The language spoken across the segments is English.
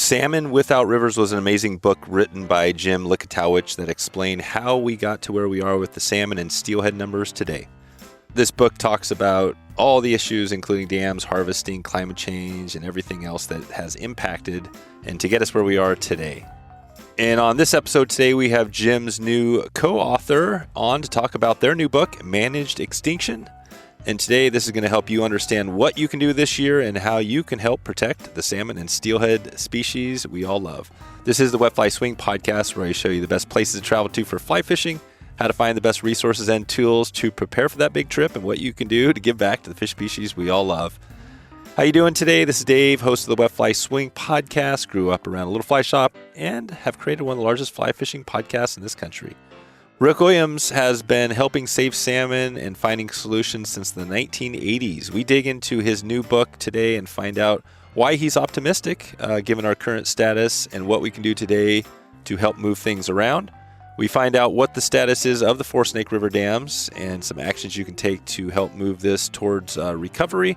Salmon Without Rivers was an amazing book written by Jim Likatowicz that explained how we got to where we are with the salmon and steelhead numbers today. This book talks about all the issues, including dams, harvesting, climate change, and everything else that has impacted and to get us where we are today. And on this episode today, we have Jim's new co-author on to talk about their new book, Managed Extinction. And today, this is going to help you understand what you can do this year and how you can help protect the salmon and steelhead species we all love. This is the Wet Fly Swing podcast, where I show you the best places to travel to for fly fishing, how to find the best resources and tools to prepare for that big trip, and what you can do to give back to the fish species we all love. How you doing today? This is Dave, host of the Wet Fly Swing podcast. Grew up around a little fly shop and have created one of the largest fly fishing podcasts in this country. Rick Williams has been helping save salmon and finding solutions since the 1980s. We dig into his new book today and find out why he's optimistic, given our current status, and what we can do today to help move things around. We find out what the status is of the 4 Snake River dams and some actions you can take to help move this towards recovery.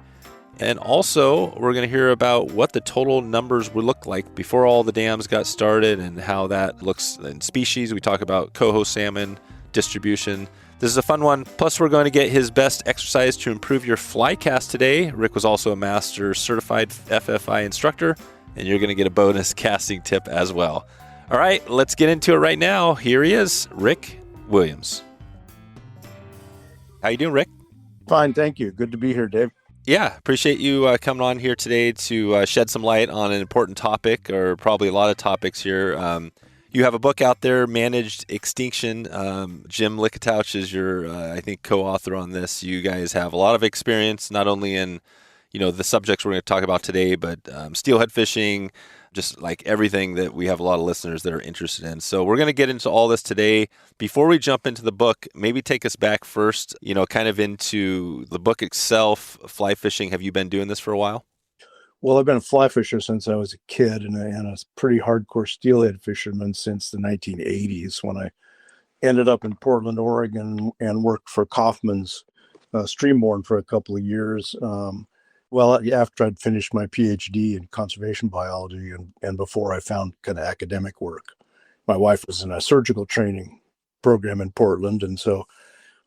And also, we're going to hear about what the total numbers would look like before all the dams got started and how that looks in species. We talk about coho salmon distribution. This is a fun one. Plus, we're going to get his best exercise to improve your fly cast today. Rick was also a master certified FFI instructor, and you're going to get a bonus casting tip as well. All right, let's get into it right now. Here he is, Rick Williams. How you doing, Rick? Fine, thank you. Good to be here, Dave. Yeah, appreciate you coming on here today to shed some light on an important topic, or probably a lot of topics here. You have a book out there, Managed Extinction. Jim Likatowicz is your, I think, co-author on this. You guys have a lot of experience, not only in, the subjects we're going to talk about today, but steelhead fishing, just like everything that we have a lot of listeners that are interested in. So we're going to get into all this today. Before we jump into the book, maybe take us back first, kind of into the book itself, fly fishing. Have you been doing this for a while? Well, I've been a fly fisher since I was a kid and a pretty hardcore steelhead fisherman since the 1980s, when I ended up in Portland, Oregon, and worked for Kaufman's Streamborn for a couple of years. After I'd finished my PhD in conservation biology and before I found kind of academic work. My wife was in a surgical training program in Portland, and so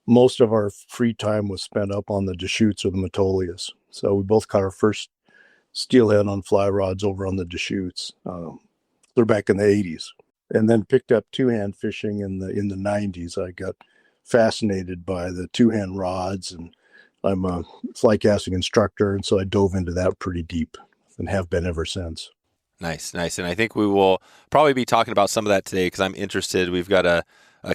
most of our free time was spent up on the Deschutes or the Metolius. So we both caught our first steelhead on fly rods over on the Deschutes. They're back in the 80s, and then picked up two-hand fishing in the 90s. I got fascinated by the two-hand rods, and I'm a fly casting instructor, and so I dove into that pretty deep and have been ever since. Nice. And I think we will probably be talking about some of that today because I'm interested. We've got a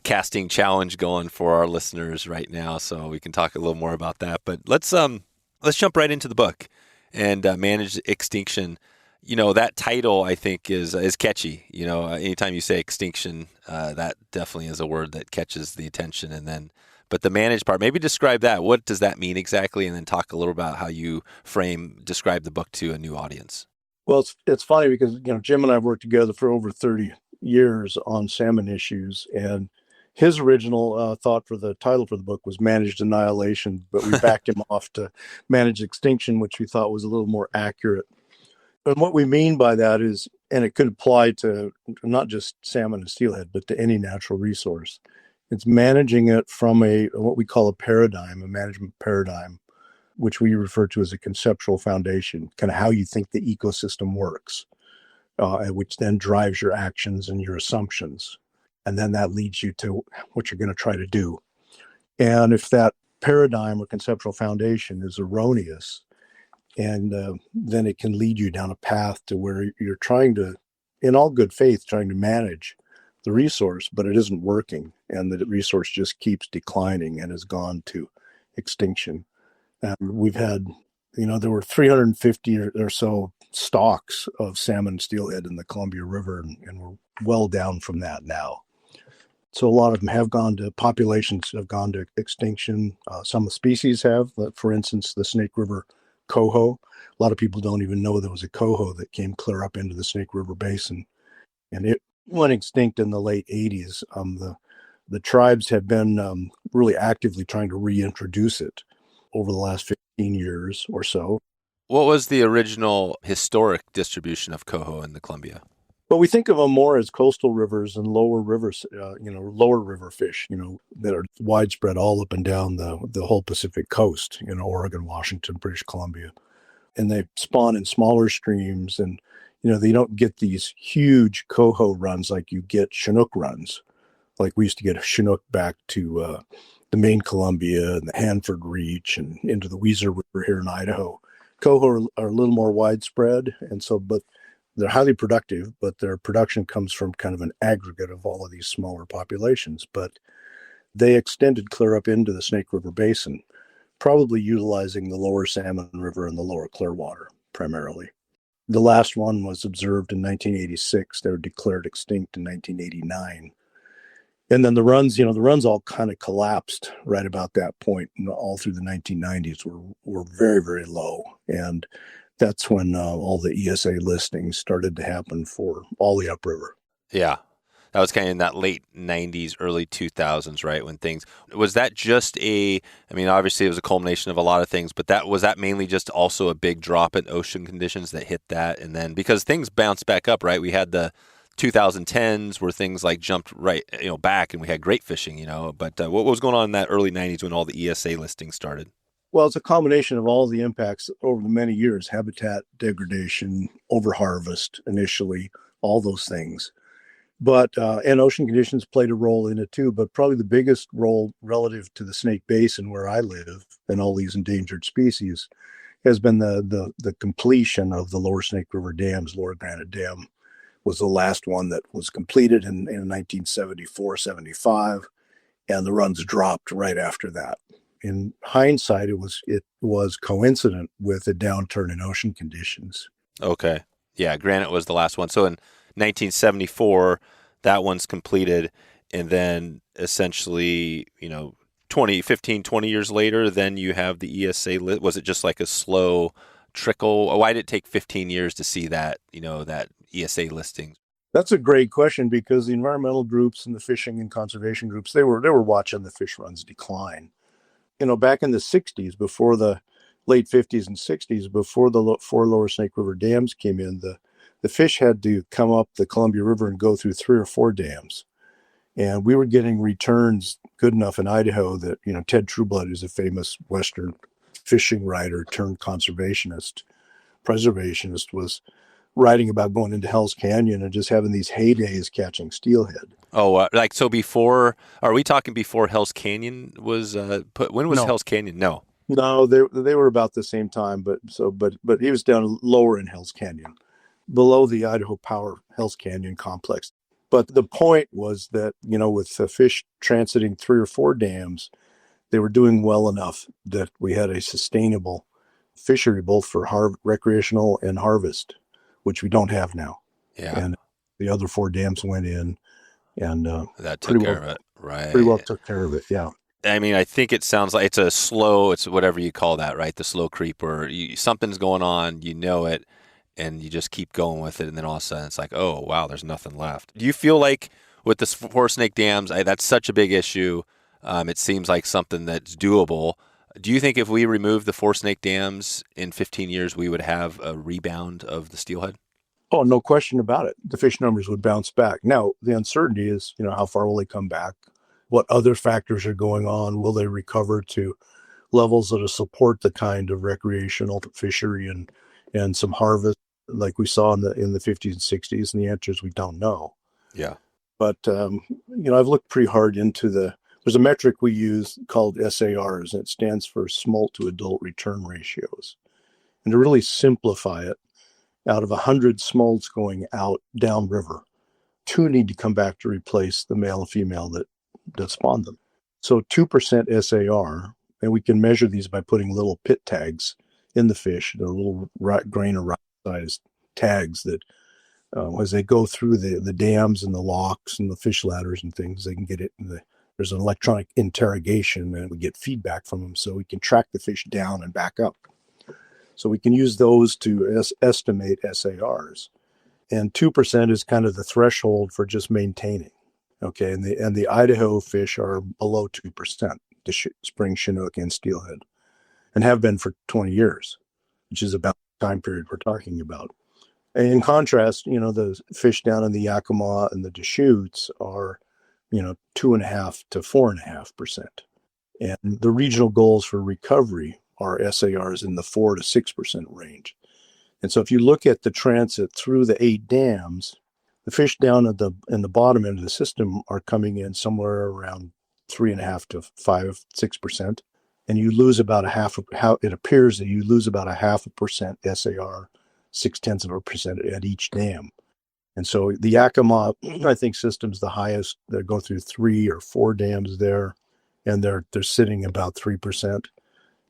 casting challenge going for our listeners right now, so we can talk a little more about that. But let's jump right into the book and Managed Extinction. That title, I think, is catchy. Anytime you say extinction, that definitely is a word that catches the attention. But the managed part, maybe describe that. What does that mean exactly? And then talk a little about how you describe the book to a new audience. Well, it's funny because, Jim and I have worked together for over 30 years on salmon issues. And his original thought for the title for the book was Managed Annihilation, but we backed him off to Managed Extinction, which we thought was a little more accurate. And what we mean by that is, and it could apply to not just salmon and steelhead, but to any natural resource. It's managing it from what we call a management paradigm, which we refer to as a conceptual foundation, kind of how you think the ecosystem works, which then drives your actions and your assumptions. And then that leads you to what you're going to try to do. And if that paradigm or conceptual foundation is erroneous, and then it can lead you down a path to where you're trying to, in all good faith, trying to manage the resource, but it isn't working, and the resource just keeps declining and has gone to extinction. And we've had, there were 350 or so stocks of salmon and steelhead in the Columbia River, and we're well down from that now. So a lot of them populations have gone to extinction. Some species have, for instance, the Snake River coho. A lot of people don't even know there was a coho that came clear up into the Snake River Basin, and it went extinct in the late 80s. The tribes have been really actively trying to reintroduce it over the last 15 years or so. What was the original historic distribution of coho in the Columbia? But we think of them more as coastal rivers and lower rivers, lower river fish, that are widespread all up and down the whole Pacific coast, Oregon, Washington, British Columbia. And they spawn in smaller streams, and they don't get these huge coho runs like you get Chinook runs. Like we used to get a Chinook back to the main Columbia and the Hanford Reach and into the Weiser River here in Idaho. Coho are a little more widespread, and so but they're highly productive, but their production comes from kind of an aggregate of all of these smaller populations. But they extended clear up into the Snake River Basin, probably utilizing the lower Salmon River and the lower Clearwater primarily. The last one was observed in 1986. They were declared extinct in 1989. And then the runs all kind of collapsed right about that point. And all through the 1990s were very, very low. And that's when all the ESA listings started to happen for all the upriver. Yeah. That was kind of in that late 90s, early 2000s, right? When things, was that just obviously it was a culmination of a lot of things, but was that mainly just also a big drop in ocean conditions that hit that? And then because things bounced back up, right? We had the 2010s where things like jumped right, back, and we had great fishing, but what was going on in that early 90s when all the ESA listings started? Well, it's a combination of all the impacts over the many years, habitat degradation, overharvest initially, all those things. But and ocean conditions played a role in it too, but probably the biggest role relative to the Snake Basin where I live and all these endangered species has been the completion of the lower Snake River dams. Lower Granite Dam was the last one that was completed in 1974, 75, and the runs dropped right after that. In hindsight, it was coincident with a downturn in ocean conditions. Okay. Yeah, Granite was the last one. So in 1974, that one's completed, and then essentially, 20 years later, then you have the ESA. Was it just like a slow trickle? Why did it take 15 years to see that, that ESA listing? That's a great question, because the environmental groups and the fishing and conservation groups, they were watching the fish runs decline. Back in the 60s, before the late 50s and 60s, before the four lower Snake River dams came in, the fish had to come up the Columbia River and go through 3 or 4 dams. And we were getting returns good enough in Idaho that, Ted Trueblood, who's a famous Western fishing writer turned conservationist, preservationist, was writing about going into Hell's Canyon and just having these heydays catching steelhead. Oh, are we talking before Hell's Canyon was put? When was No. Hell's Canyon? No. No, they were about the same time, but he was down lower in Hell's Canyon, below the Idaho Power Hell's Canyon complex. But the point was that, with the fish transiting 3 or 4 dams, they were doing well enough that we had a sustainable fishery, both for recreational and harvest, which we don't have now. Yeah. And the other 4 dams went in, and that took care of it. Right. Pretty well took care of it. Yeah. I think it sounds like it's whatever you call that, right? The slow creep, where something's going on, it, and you just keep going with it, and then all of a sudden it's like, oh wow, there's nothing left. Do you feel like with the 4 snake dams, that's such a big issue? It seems like something that's doable. Do you think if we remove the 4 snake dams in 15 years, we would have a rebound of the steelhead? Oh, no question about it. The fish numbers would bounce back. Now, the uncertainty is, how far will they come back? What other factors are going on? Will they recover to levels that will support the kind of recreational fishery and some harvest like we saw in the 50s and 60s? And the answer is we don't know. Yeah. But, I've looked pretty hard into there's a metric we use called SARs, and it stands for smolt to adult return ratios. And to really simplify it, out of 100 smolts going out downriver, 2 need to come back to replace the male and female that spawned them. So 2% SAR, and we can measure these by putting little pit tags in the fish. They're little grain or rock-sized tags that, as they go through the dams and the locks and the fish ladders and things, they can get it. There's an electronic interrogation, and we get feedback from them, so we can track the fish down and back up. So we can use those to estimate SARs. And 2% is kind of the threshold for just maintaining. Okay, and the Idaho fish are below 2%, the spring Chinook and steelhead, and have been for 20 years. which is about the time period we're talking about. And in contrast, the fish down in the Yakima and the Deschutes are, 2.5 to 4.5%. And the regional goals for recovery are SARs in the 4 to 6% range. And so if you look at the transit through the 8 dams, the fish down at in the bottom end of the system are coming in somewhere around 3.5 to 5, 6%. And you lose about a half. How it appears that you lose about a 0.5% SAR, 0.6% at each dam. And so the Yakima, I think, system's the highest. They go through 3 or 4 dams there, and they're sitting about 3%.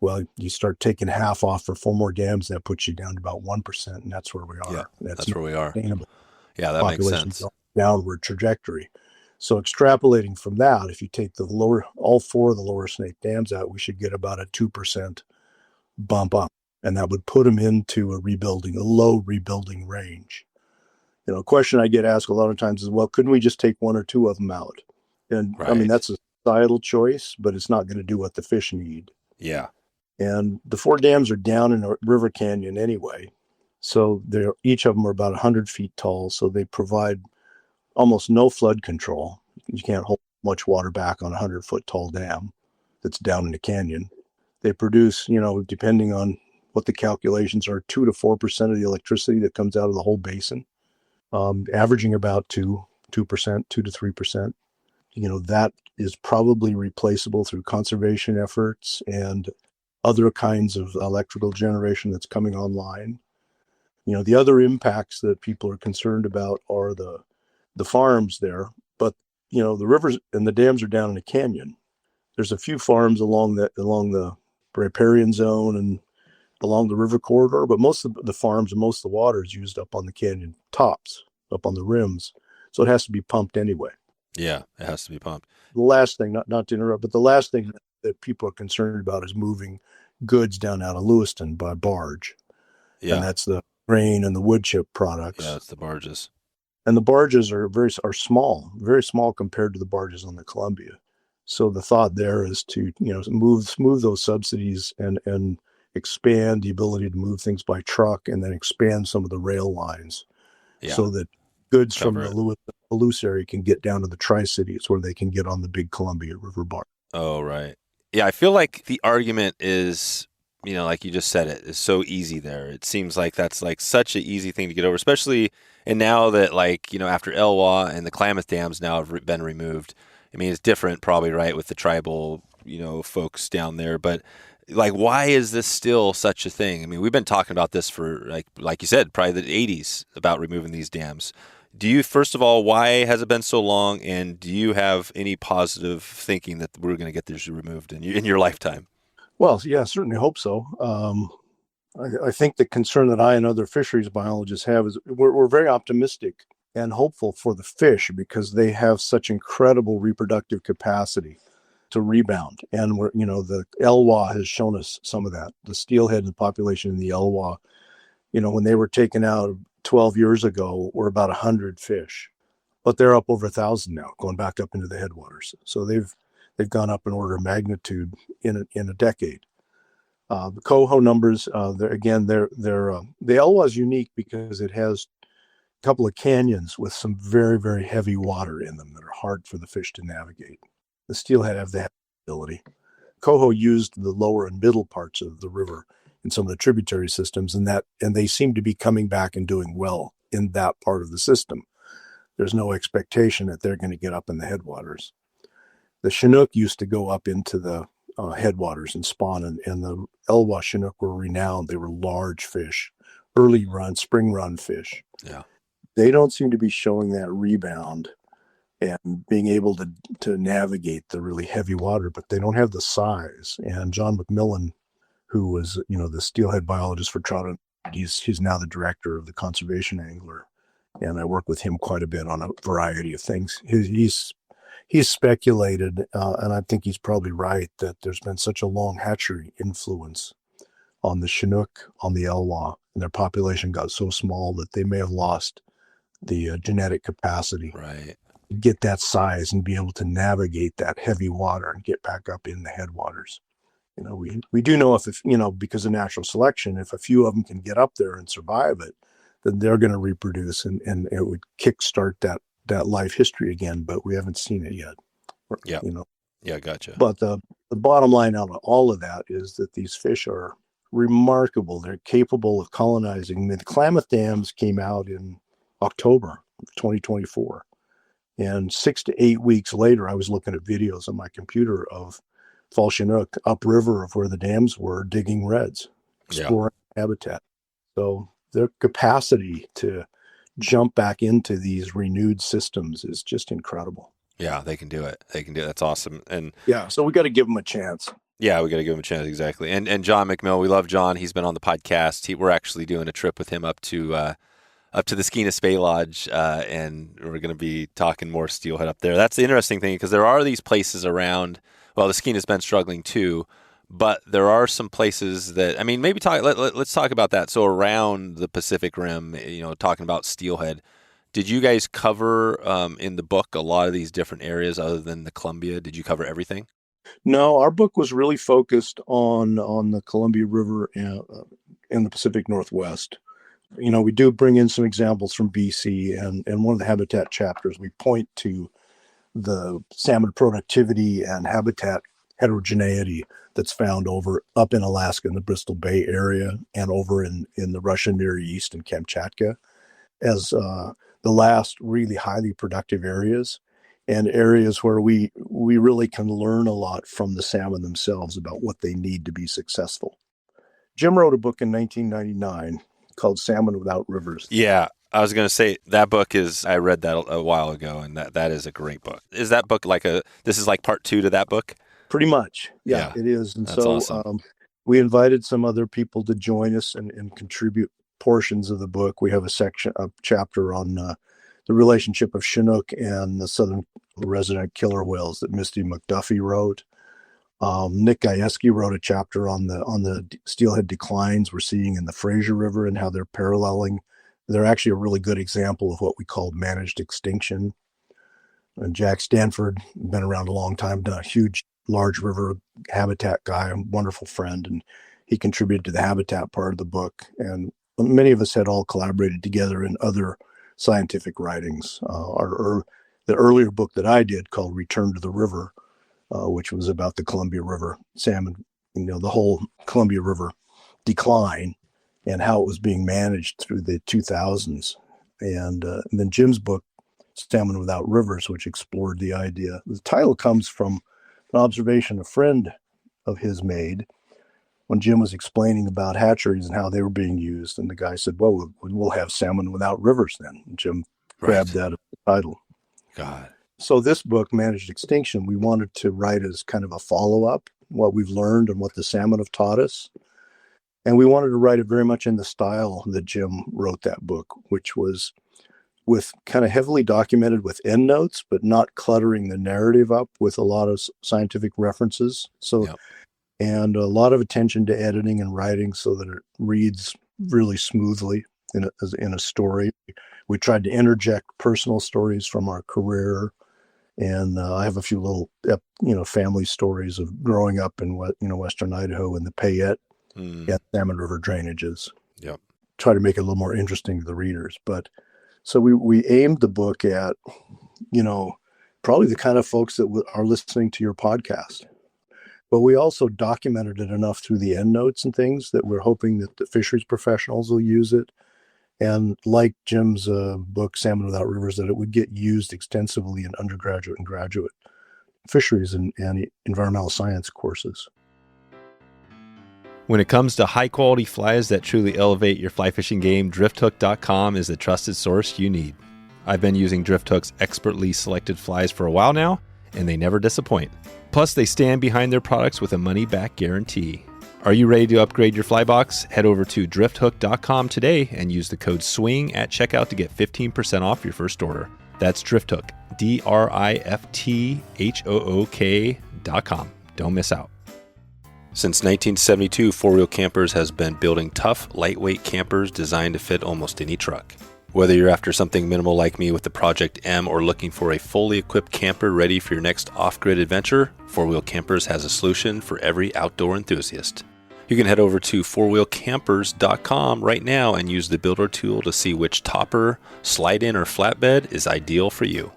Well, you start taking half off for 4 more dams, that puts you down to about 1%, and that's where we Yeah, are. That's that's not where we are. sustainable. Yeah, that makes Population sense. downward trajectory. So extrapolating from that, if you take all 4 of the lower snake dams out, we should get about a 2% bump up, and that would put them into a low rebuilding range. A question I get asked a lot of times is, well, couldn't we just take 1 or 2 of them out? And I mean, Right. that's a societal choice, but it's not going to do what the fish need. Yeah. And the 4 dams are down in a river canyon anyway. So each of them are about 100 feet tall. So they provide almost no flood control. You can't hold much water back on a 100-foot tall dam that's down in a canyon. They produce, depending on what the calculations are, 2 to 4% of the electricity that comes out of the whole basin, averaging about 2%, 2 to 3%. That is probably replaceable through conservation efforts and other kinds of electrical generation that's coming online. The other impacts that people are concerned about are the farms there, but the rivers and the dams are down in a canyon. There's a few farms along the riparian zone and along the river corridor, but most of the farms and most of the water is used up on the canyon tops, up on the rims, so it has to be pumped anyway. Yeah, it has to be pumped. The last thing, not to interrupt, but the last thing that people are concerned about is moving goods down out of Lewiston by barge, and Yeah. that's the grain and the wood chip Yeah, products. it's the barges. And the barges are small, very small compared to the barges on the Columbia. So the thought there is to move those subsidies and expand the ability to move things by truck, and then expand some of the rail lines Yeah, so that goods from cover the it. Palouse area can get down to the Tri-Cities where they can get on the big Columbia River bar. Oh, right. Yeah, I feel like the argument is, like you just said, it is so easy there. It seems like that's like such an easy thing to get over, especially and now that like, after Elwha and the Klamath dams now have been removed. I mean, it's different probably, right, with the tribal, folks down there, but like why is this still such a thing? I mean, we've been talking about this for like you said, probably the 80s about removing these dams. Do you, first of all, why has it been so long? And do you have any positive thinking that we're going to get this removed in your lifetime? Well, yeah, certainly hope so. I think the concern that I and other fisheries biologists have is we're very optimistic and hopeful for the fish because they have such incredible reproductive capacity to rebound. And the Elwha has shown us some of that. The steelhead and population in the Elwha, when they were taken out 12 years ago, were about 100 fish, but they're up over 1,000 now, going back up into the headwaters. So they've gone up an order of magnitude in a decade. The coho numbers, the Elwha is unique because it has a couple of canyons with some very, very heavy water in them that are hard for the fish to navigate. The steelhead have that ability. Coho used the lower and middle parts of the river in some of the tributary systems, and they seem to be coming back and doing well in that part of the system. There's no expectation that they're going to get up in the headwaters. The Chinook used to go up into the headwaters and spawn, and the Elwha Chinook were renowned. They were large fish, spring run fish. Yeah. They don't seem to be showing that rebound and being able to navigate the really heavy water, but they don't have the size. And John McMillan, who was the steelhead biologist for trout, he's now the director of the conservation angler, and I work with him quite a bit on a variety of things. He's speculated, and I think he's probably right, that there's been such a long hatchery influence on the Chinook, on the Elwha, and their population got so small that they may have lost the genetic capacity Right. to get that size and be able to navigate that heavy water and get back up in the headwaters. We do know if because of natural selection, if a few of them can get up there and survive it, then they're going to reproduce and it would kickstart that life history again. But we haven't seen it yet. Yeah. Yeah, gotcha. But the bottom line out of all of that is that these fish are remarkable. They're capable of colonizing. The Klamath dams came out in October 2024. And 6 to 8 weeks later, I was looking at videos on my computer of fall Chinook upriver of where the dams were digging reds, exploring habitat. So their capacity to jump back into these renewed systems is just incredible. Yeah, they can do it. That's awesome. And yeah, so we got to give them a chance. Yeah, we got to give him a chance. Exactly. And John McMill, we love John. He's been on the podcast. We're actually doing a trip with him up to the Skeena Spey Lodge, and we're going to be talking more steelhead up there. That's the interesting thing, because there are these places around. Well, the Skeena's been struggling too, but there are some places that, I mean, maybe let's talk about that. So around the Pacific Rim, talking about steelhead, did you guys cover in the book a lot of these different areas other than the Columbia? Did you cover everything? No, our book was really focused on the Columbia River in the Pacific Northwest. We do bring in some examples from BC, and one of the habitat chapters, we point to the salmon productivity and habitat heterogeneity that's found up in Alaska in the Bristol Bay area and over in the Russian Near East and Kamchatka as the last really highly productive areas, and areas where we really can learn a lot from the salmon themselves about what they need to be successful. Jim wrote a book in 1999 called Salmon Without Rivers. Yeah, I was going to say that book I read that a while ago, and that is a great book. Is that book this is like part 2 to that book? Pretty much. Yeah, it is. And that's awesome. We invited some other people to join us and contribute portions of the book. We have a chapter on the relationship of Chinook and the southern resident killer whales that Misty McDuffie wrote. Nick Gajewski wrote a chapter on the steelhead declines we're seeing in the Fraser River and how they're paralleling. They're actually a really good example of what we call managed extinction. And Jack Stanford, been around a long time, done a huge large river habitat guy, a wonderful friend, and he contributed to the habitat part of the book. And many of us had all collaborated together in other scientific writings. The earlier book that I did called Return to the River, which was about the Columbia River salmon, the whole Columbia River decline and how it was being managed through the 2000s. And then Jim's book, Salmon Without Rivers, which explored the idea. The title comes from an observation a friend of his made when Jim was explaining about hatcheries and how they were being used. And the guy said, well, we'll have Salmon Without Rivers then. And Jim grabbed that as the title. God. So this book, Managed Extinction, we wanted to write as kind of a follow-up, what we've learned and what the salmon have taught us. And we wanted to write it very much in the style that Jim wrote that book, which was with kind of heavily documented with endnotes, but not cluttering the narrative up with a lot of scientific references. And a lot of attention to editing and writing so that it reads really smoothly in a story. We tried to interject personal stories from our career. And I have a few little, family stories of growing up in Western Idaho in the Payette and Salmon River drainages. Yep. Try to make it a little more interesting to the readers. But so we aimed the book at, probably the kind of folks that are listening to your podcast. But we also documented it enough through the endnotes and things that we're hoping that the fisheries professionals will use it. And like Jim's book, Salmon Without Rivers, that it would get used extensively in undergraduate and graduate fisheries and environmental science courses. When it comes to high-quality flies that truly elevate your fly fishing game, Drifthook.com is the trusted source you need. I've been using Drifthook's expertly selected flies for a while now, and they never disappoint. Plus, they stand behind their products with a money-back guarantee. Are you ready to upgrade your fly box? Head over to drifthook.com today and use the code SWING at checkout to get 15% off your first order. That's Drifthook, Drifthook.com. Don't miss out. Since 1972, 4 Wheel Campers has been building tough, lightweight campers designed to fit almost any truck. Whether you're after something minimal like me with the Project M or looking for a fully equipped camper ready for your next off-grid adventure, 4-Wheel Campers has a solution for every outdoor enthusiast. You can head over to 4wheelcampers.com right now and use the builder tool to see which topper, slide-in, or flatbed is ideal for you.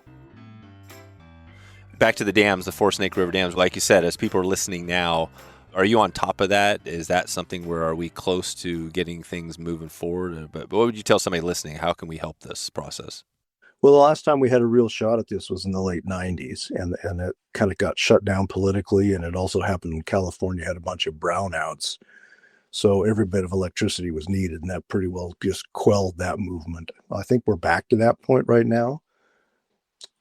Back to the dams, the Four Snake River dams. Like you said, as people are listening now, are you on top of that? Is that something where are we close to getting things moving forward? But what would you tell somebody listening? How can we help this process? Well, the last time we had a real shot at this was in the late 90s, and it kind of got shut down politically, and it also happened in California, had a bunch of brownouts. So every bit of electricity was needed, and that pretty well just quelled that movement. I think we're back to that point right now,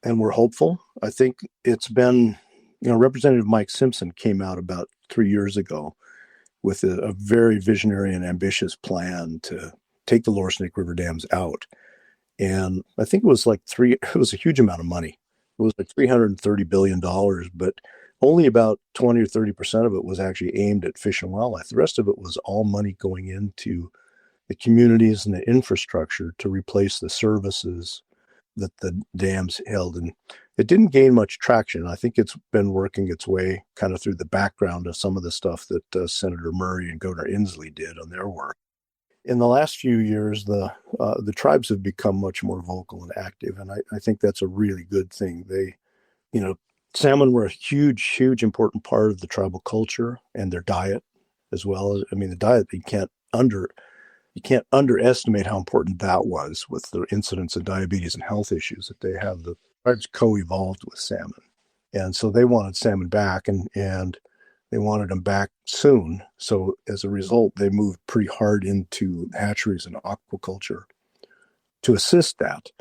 and we're hopeful. I think it's been, Representative Mike Simpson came out about 3 years ago with a very visionary and ambitious plan to take the Lower Snake River dams out. And I think it was it was a huge amount of money. It was like $330 billion, but only about 20 or 30% of it was actually aimed at fish and wildlife. The rest of it was all money going into the communities and the infrastructure to replace the services that the dams held. And it didn't gain much traction. I think it's been working its way kind of through the background of some of the stuff that Senator Murray and Governor Inslee did on their work. In the last few years, the tribes have become much more vocal and active, and I think that's a really good thing. Salmon were a huge important part of the tribal culture and their diet as well. The diet, you can't underestimate how important that was with the incidence of diabetes and health issues that they have. The tribes co-evolved with salmon, and so they wanted salmon back, and they wanted them back soon. So as a result, they moved pretty hard into hatcheries and aquaculture to assist that.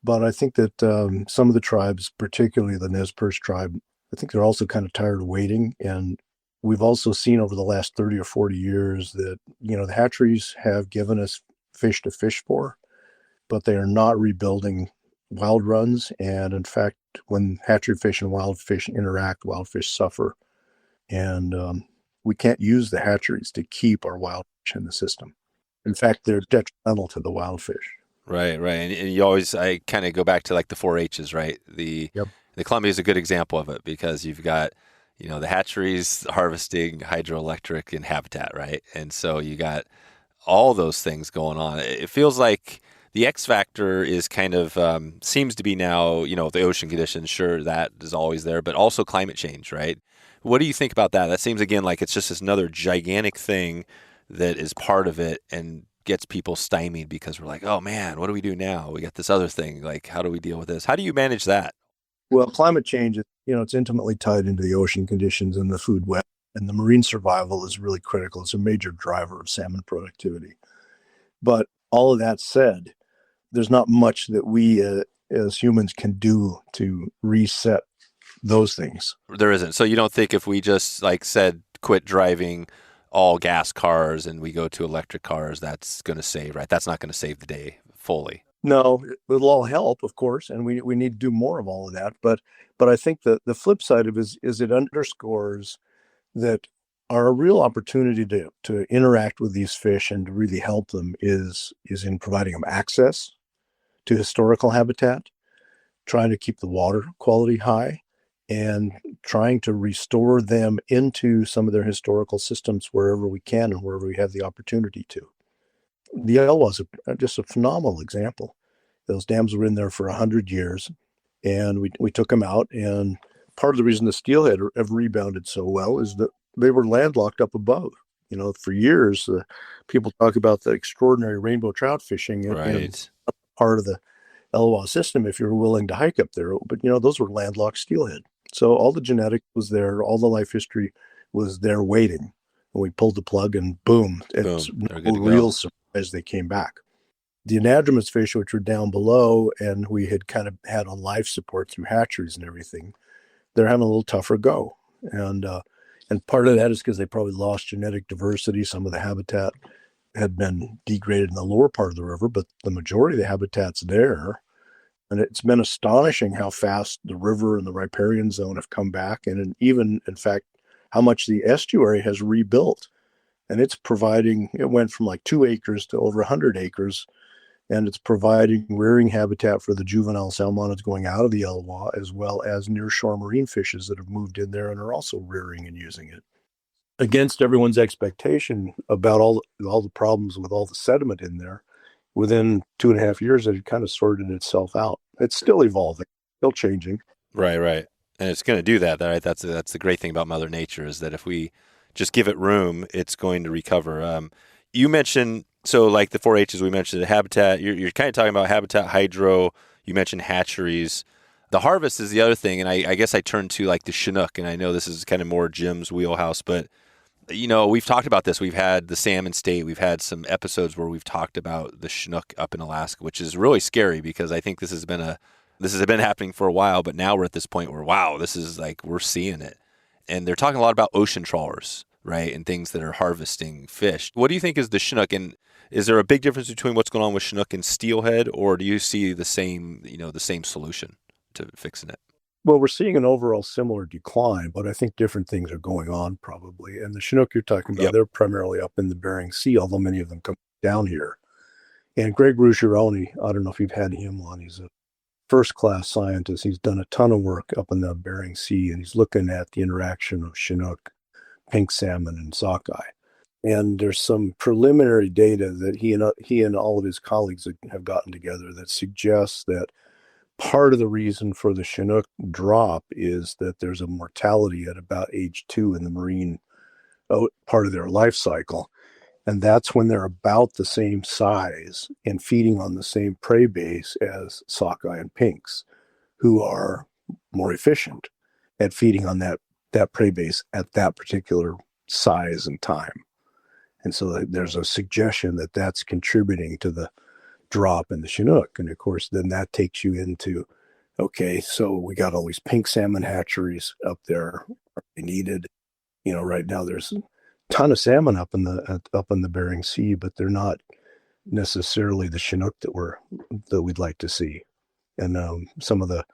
But I think that some of the tribes, particularly the Nez Perce tribe, I think they're also kind of tired of waiting. And we've also seen over the last 30 or 40 years that, the hatcheries have given us fish to fish for, but they are not rebuilding wild runs. And in fact, when hatchery fish and wild fish interact, wild fish suffer. And we can't use the hatcheries to keep our wild fish in the system. In fact, they're detrimental to the wild fish. Right. And you always, I kind of go back to like the 4-H's, right? The Columbia is a good example of it because you've got, the hatcheries, harvesting, hydroelectric, and habitat, right? And so you got all those things going on. It feels like the X factor is kind of, seems to be now, the ocean conditions, sure, that is always there, but also climate change, right? What do you think about that? That seems, again, like it's just this another gigantic thing that is part of it and gets people stymied because we're like, oh man, what do we do now? We got this other thing. Like, how do we deal with this? How do you manage that? Well, climate change, it's intimately tied into the ocean conditions and the food web, and the marine survival is really critical. It's a major driver of salmon productivity. But all of that said, there's not much that we as humans can do to reset those things. There isn't. So you don't think if we just said quit driving all gas cars and we go to electric cars, that's going to save, right? That's not going to save the day fully. No, it'll all help, of course, and we need to do more of all of that. But I think the flip side of it is it underscores that our real opportunity to interact with these fish and to really help them is in providing them access to historical habitat, trying to keep the water quality high, and trying to restore them into some of their historical systems wherever we can and wherever we have the opportunity to. The Elwha's just a phenomenal example. Those dams were in there for 100 years, and we took them out. And part of the reason the Steelhead have rebounded so well is that they were landlocked up above. For years, people talk about the extraordinary rainbow trout fishing in part of the Elwha system if you're willing to hike up there. But, those were landlocked steelhead. So all the genetics was there, all the life history was there waiting. And we pulled the plug and boom, it's no real surprise they came back. The anadromous fish, which were down below, and we had kind of had on life support through hatcheries and everything, they're having a little tougher go. And part of that is because they probably lost genetic diversity. Some of the habitat had been degraded in the lower part of the river, but the majority of the habitat's there. And it's been astonishing how fast the river and the riparian zone have come back. And even, in fact, how much the estuary has rebuilt. And it's providing, it went from 2 acres to over 100 acres. and it's providing rearing habitat for the juvenile salmonids going out of the Elwha, as well as nearshore marine fishes that have moved in there and are also rearing and using it. Against everyone's expectation about all the problems with all the sediment in there, within 2.5 years, it had kind of sorted itself out. It's still evolving, still changing. Right, right. And it's going to do that, right? That's the great thing about Mother Nature is that if we just give it room, it's going to recover. You mentioned, so like the 4-H's, we mentioned the habitat. You're kind of talking about habitat, hydro. You mentioned hatcheries. The harvest is the other thing, and I guess I turn to like the Chinook, and I know this is kind of more Jim's wheelhouse, but we've talked about this. We've had the salmon state. We've had some episodes where we've talked about the Chinook up in Alaska, which is really scary because I think this has been happening for a while, but now we're at this point where, wow, this is like, we're seeing it. And they're talking a lot about ocean trawlers, right? And things that are harvesting fish. What do you think is the Chinook? And is there a big difference between what's going on with Chinook and Steelhead, or do you see the same solution to fixing it? Well, we're seeing an overall similar decline, but I think different things are going on probably. And the Chinook you're talking about, Yep. they're primarily up in the Bering Sea, although many of them come down here. And Greg Rusciaroni, I don't know if you've had him on, he's a first-class scientist. He's done a ton of work up in the Bering Sea, and he's looking at the interaction of Chinook, pink salmon, and sockeye. And there's some preliminary data that he and all of his colleagues have gotten together that suggests that part of the reason for the Chinook drop is that there's a mortality at about age 2 in the marine part of their life cycle. And that's when they're about the same size and feeding on the same prey base as sockeye and pinks, who are more efficient at feeding on that prey base at that particular size and time. And so there's a suggestion that that's contributing to the drop in the Chinook. And of course, then that takes you into, okay, so we got all these pink salmon hatcheries up there. Are they needed? Right now there's a ton of salmon up in the Bering Sea, but they're not necessarily the Chinook that we'd like to see. And some of the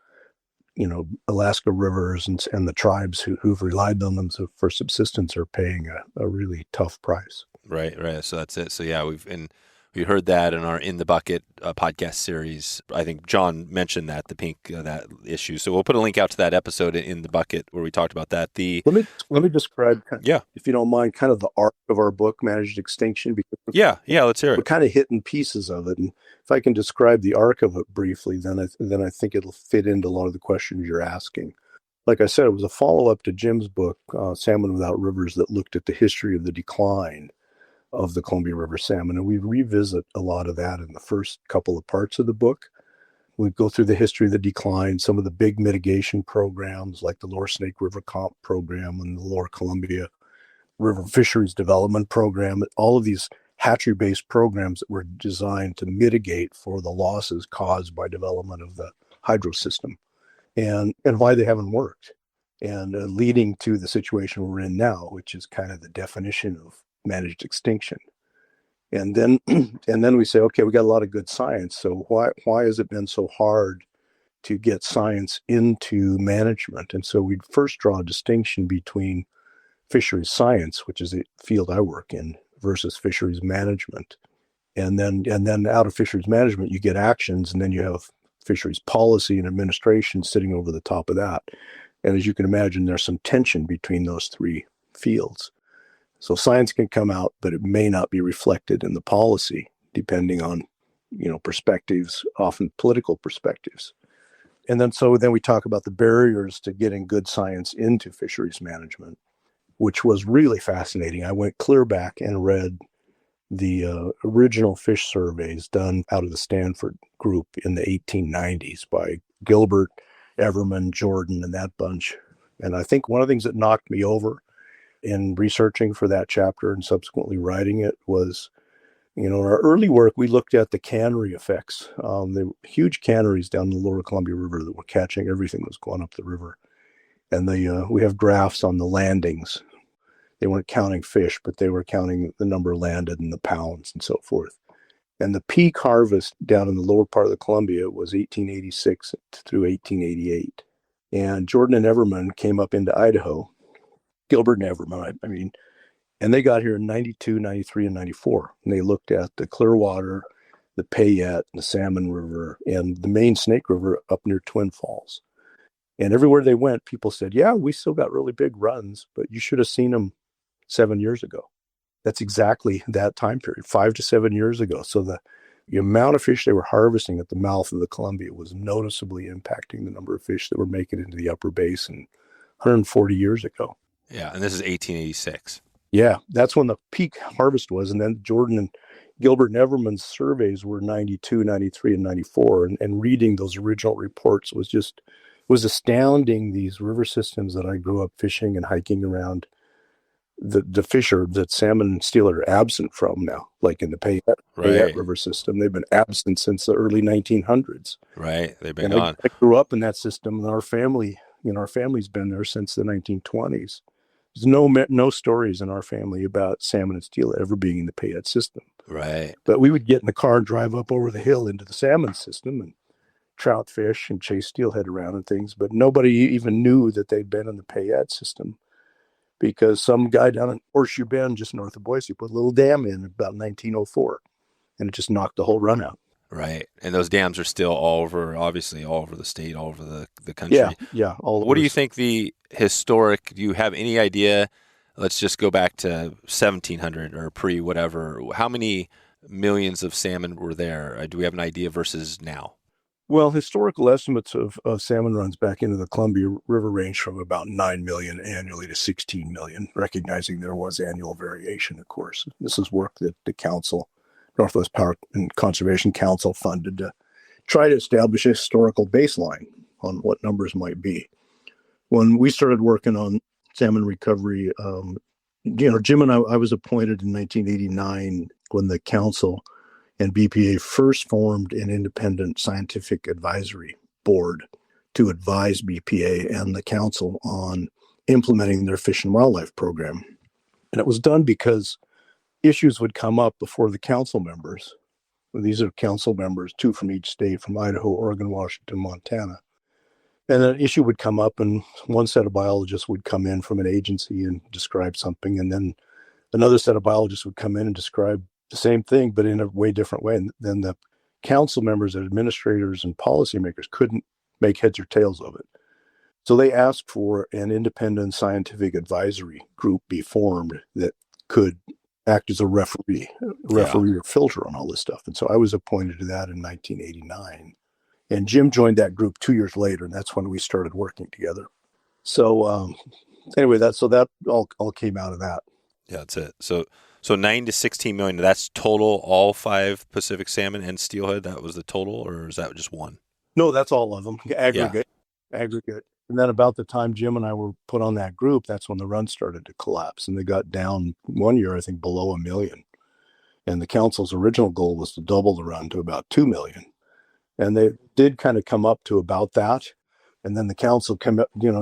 Alaska rivers and the tribes who've relied on them for subsistence are paying a really tough price. Right. So that's it. So yeah, we heard that in our In the Bucket podcast series. I think John mentioned that the pink that issue. So we'll put a link out to that episode in the Bucket where we talked about that. Let me describe, yeah, if you don't mind, kind of the arc of our book, Managed Extinction. Because let's hear it. We're kind of hitting pieces of it, and if I can describe the arc of it briefly, then I think it'll fit into a lot of the questions you're asking. Like I said, it was a follow-up to Jim's book, Salmon Without Rivers, that looked at the history of the decline of the Columbia River salmon. And we revisit a lot of that in the first couple of parts of the book. We go through the history of the decline, some of the big mitigation programs like the Lower Snake River Comp program and the Lower Columbia River Fisheries Development Program, all of these hatchery-based programs that were designed to mitigate for the losses caused by development of the hydro system, and why they haven't worked, and leading to the situation we're in now, which is kind of the definition of managed extinction. And then we say, okay, we got a lot of good science. So why has it been so hard to get science into management? And so we'd first draw a distinction between fisheries science, which is a field I work in, versus fisheries management. And then out of fisheries management, you get actions, and then you have fisheries policy and administration sitting over the top of that. And as you can imagine, there's some tension between those three fields. So science can come out, but it may not be reflected in the policy, depending on, perspectives, often political perspectives. And then we talk about the barriers to getting good science into fisheries management, which was really fascinating. I went clear back and read the original fish surveys done out of the Stanford group in the 1890s by Gilbert, Everman, Jordan, and that bunch. And I think one of the things that knocked me over in researching for that chapter and subsequently writing it was, in our early work, we looked at the cannery effects. The huge canneries down the lower Columbia River that were catching everything that was going up the river. And we have graphs on the landings. They weren't counting fish, but they were counting the number landed and the pounds and so forth. And the peak harvest down in the lower part of the Columbia was 1886 through 1888. And Jordan and Everman came up into Idaho, Gilbert and Everman, and they got here in 92, 93, and 94. And they looked at the Clearwater, the Payette, the Salmon River, and the main Snake River up near Twin Falls. And everywhere they went, people said, yeah, we still got really big runs, but you should have seen them 7 years ago. That's exactly that time period, 5 to 7 years ago. So the amount of fish they were harvesting at the mouth of the Columbia was noticeably impacting the number of fish that were making it into the upper basin 140 years ago. Yeah, and this is 1886. Yeah, that's when the peak harvest was. And then Jordan and Gilbert and Everman's surveys were 92, 93, and 94. And reading those original reports was astounding. These river systems that I grew up fishing and hiking around, the fish that salmon and steelhead are absent from now, like in the Payette River system. They've been absent since the early 1900s. Right, they've been and gone. I grew up in that system, and our family's been there since the 1920s. There's no stories in our family about salmon and steelhead ever being in the Payette system. Right. But we would get in the car and drive up over the hill into the salmon system and trout fish and chase steelhead around and things. But nobody even knew that they'd been in the Payette system, because some guy down in Horseshoe Bend, just north of Boise, put a little dam in about 1904, and it just knocked the whole run out. Right. And those dams are still obviously all over the state, all over the country. Yeah. What do you think do you have any idea? Let's just go back to 1700 or whatever. How many millions of salmon were there? Do we have an idea versus now? Well, historical estimates of salmon runs back into the Columbia River range from about 9 million annually to 16 million, recognizing there was annual variation, of course. This is work that the Northwest Power and Conservation Council, funded to try to establish a historical baseline on what numbers might be. When we started working on salmon recovery, Jim and I was appointed in 1989 when the council and BPA first formed an independent scientific advisory board to advise BPA and the council on implementing their fish and wildlife program. And it was done because issues would come up before the council members. These are council members, 2 from each state, from Idaho, Oregon, Washington, Montana. And an issue would come up, and one set of biologists would come in from an agency and describe something, and then another set of biologists would come in and describe the same thing, but in a way different way. And then the council members and administrators and policymakers couldn't make heads or tails of it. So they asked for an independent scientific advisory group be formed that could act as a referee or filter on all this stuff. And so I was appointed to that in 1989. And Jim joined that group 2 years later, and that's when we started working together. So anyway, that all came out of that. Yeah, that's it. So 9 to 16 million, that's total, all 5 Pacific salmon and steelhead? That was the total, or is that just one? No, that's all of them, aggregate. And then about the time Jim and I were put on that group, that's when the run started to collapse, and they got down one year, I think, below 1 million. And the council's original goal was to double the run to about 2 million. And they did kind of come up to about that. And then the council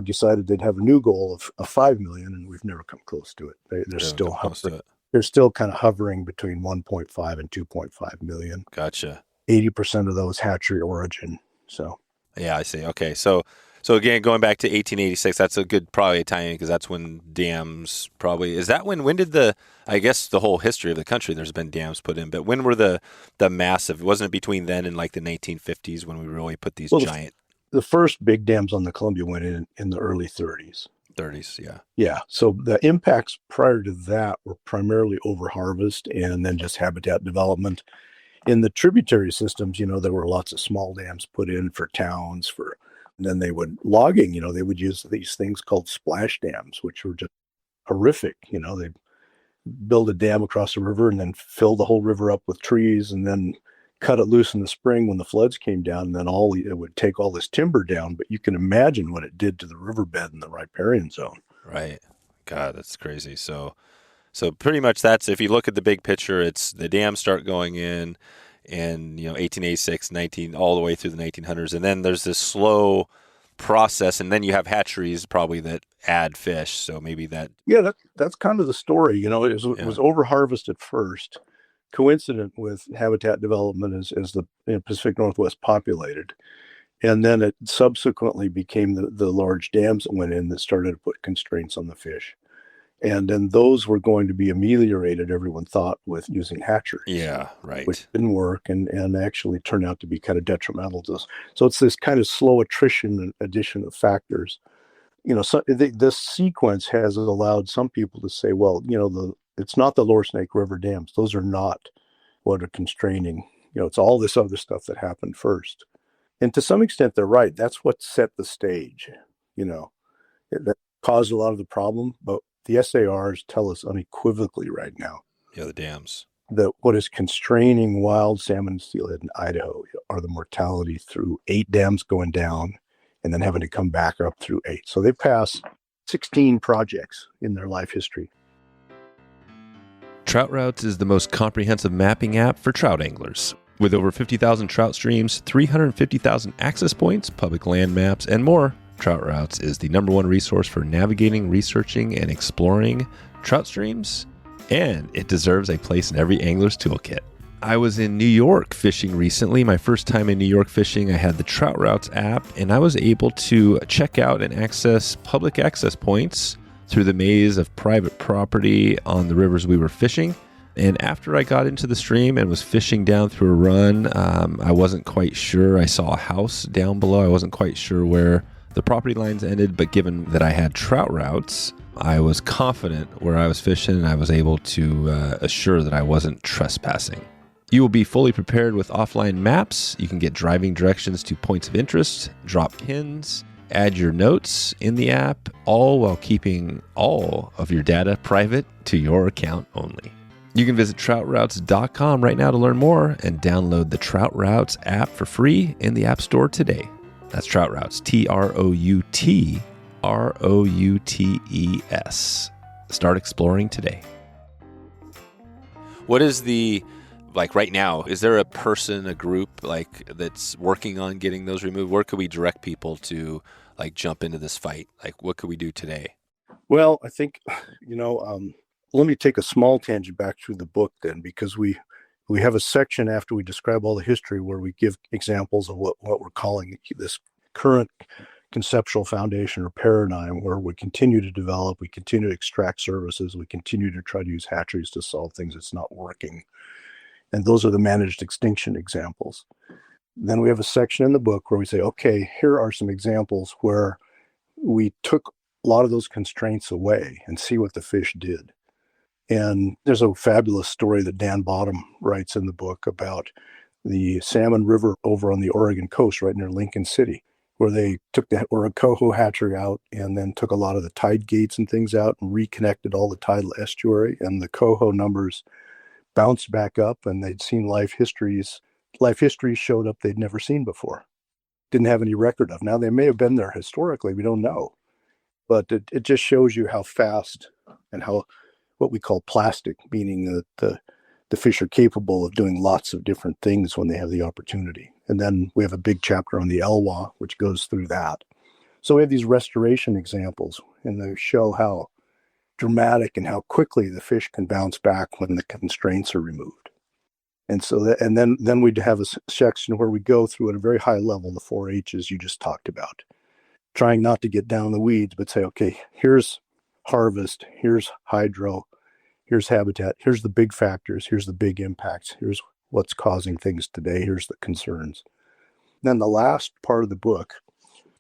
decided they'd have a new goal of 5 million, and we've never come close to it. They're still hovering. They're still kind of hovering between 1.5 and 2.5 million. Gotcha. 80% of those hatchery origin. So. Yeah, I see. Okay. So again, going back to 1886, that's a good probably timing, because that's when dams when did I guess the whole history of the country, there's been dams put in, but when were the massive, wasn't it between then and like the 1950s when we really put these giant? The first big dams on the Columbia went in the early 30s. 30s, yeah. Yeah. So the impacts prior to that were primarily overharvest and then just habitat development. In the tributary systems, there were lots of small dams put in for towns, and then they would they would use these things called splash dams, which were just horrific. They'd build a dam across the river and then fill the whole river up with trees and then cut it loose in the spring when the floods came down, and then it would take all this timber down. But you can imagine what it did to the riverbed in the riparian zone. Right. God, that's crazy. So pretty much that's, if you look at the big picture, it's the dams start going in 1886, all the way through the 1900s. And then there's this slow process, and then you have hatcheries probably that add fish. So maybe that. Yeah, that's kind of the story. It was overharvest at first, coincident with habitat development as the Pacific Northwest populated. And then it subsequently became the large dams that went in that started to put constraints on the fish. And then those were going to be ameliorated, everyone thought, with using hatcheries, Yeah, which right. didn't work and actually turned out to be kind of detrimental to us. So it's this kind of slow attrition and addition of factors. So this sequence has allowed some people to say, well, it's not the Lower Snake River dams. Those are not what are constraining. It's all this other stuff that happened first. And to some extent, they're right. That's what set the stage. You know, that caused a lot of the problem. But the SARs tell us unequivocally right now Yeah, the dams. that what is constraining wild salmon and steelhead in Idaho are the mortality through 8 dams going down and then having to come back up through 8. So they pass 16 projects in their life history. Trout Routes is the most comprehensive mapping app for trout anglers. With over 50,000 trout streams, 350,000 access points, public land maps, and more, Trout Routes is the #1 resource for navigating, researching, and exploring trout streams, and it deserves a place in every angler's toolkit. I was in New York fishing recently. My first time in New York fishing, I had the Trout Routes app, and I was able to check out and access public access points through the maze of private property on the rivers we were fishing. And after I got into the stream and was fishing down through a run, I wasn't quite sure. I saw a house down below. I wasn't quite sure where the property lines ended, but given that I had Trout Routes, I was confident where I was fishing, and I was able to assure that I wasn't trespassing. You will be fully prepared with offline maps. You can get driving directions to points of interest, drop pins, add your notes in the app, all while keeping all of your data private to your account only. You can visit troutroutes.com right now to learn more and download the Trout Routes app for free in the App Store today. That's Trout Routes, TROUTROUTES. Start exploring today. What is like right now, is there a person, a group like that's working on getting those removed? Where could we direct people to like jump into this fight? Like what could we do today? Well, I think, let me take a small tangent back through the book then, because we have a section after we describe all the history where we give examples of what we're calling this current conceptual foundation or paradigm, where we continue to develop, we continue to extract services, we continue to try to use hatcheries to solve things that's not working. And those are the managed extinction examples. Then we have a section in the book where we say, okay, here are some examples where we took a lot of those constraints away and see what the fish did. And there's a fabulous story that Dan Bottom writes in the book about the Salmon River over on the Oregon coast, right near Lincoln City, where they took the Coho hatchery out and then took a lot of the tide gates and things out and reconnected all the tidal estuary, and the Coho numbers bounced back up, and they'd seen life histories showed up they'd never seen before, didn't have any record of. Now they may have been there historically, we don't know, but it just shows you how fast and how what we call plastic, meaning that the fish are capable of doing lots of different things when they have the opportunity. And then we have a big chapter on the Elwha, which goes through that. So we have these restoration examples, and they show how dramatic and how quickly the fish can bounce back when the constraints are removed. And so then we'd have a section where we go through at a very high level the 4 H's you just talked about, trying not to get down in the weeds, but say, okay, here's harvest, here's hydro, here's habitat, here's the big factors, here's the big impacts, here's what's causing things today, here's the concerns. Then the last part of the book,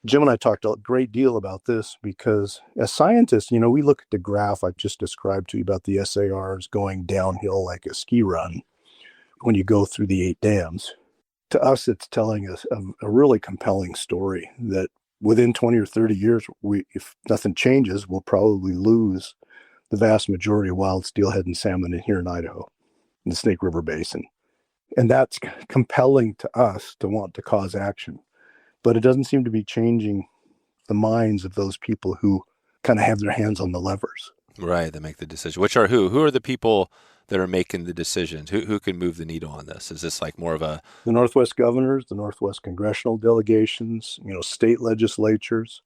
Jim and I talked a great deal about this because as scientists, we look at the graph I've just described to you about the SARs going downhill like a ski run when you go through the 8 dams. To us, it's telling us a really compelling story that within 20 or 30 years, if nothing changes, we'll probably lose the vast majority of wild steelhead and salmon here in Idaho, in the Snake River Basin. And that's compelling to us to want to cause action. But it doesn't seem to be changing the minds of those people who kind of have their hands on the levers. Right, that make the decision. Which are who? Who are the people that are making the decisions? Who can move the needle on this? Is this like more of a... The Northwest governors, the Northwest congressional delegations, state legislatures,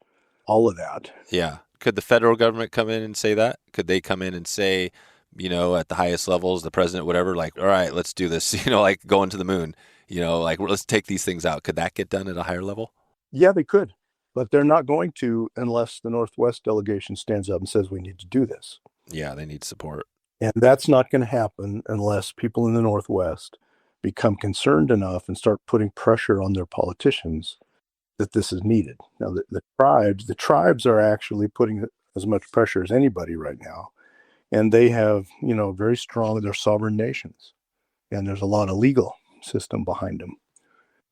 all of that. Yeah. Could the federal government come in and say that? Could they come in and say, at the highest levels, the president, whatever, like, all right, let's do this, like going to the moon, like let's take these things out. Could that get done at a higher level? Yeah, they could, but they're not going to unless the Northwest delegation stands up and says we need to do this. Yeah, they need support. And that's not going to happen unless people in the Northwest become concerned enough and start putting pressure on their politicians that this is needed. Now, the tribes are actually putting as much pressure as anybody right now. And they have, very strong, they're sovereign nations. And there's a lot of legal system behind them.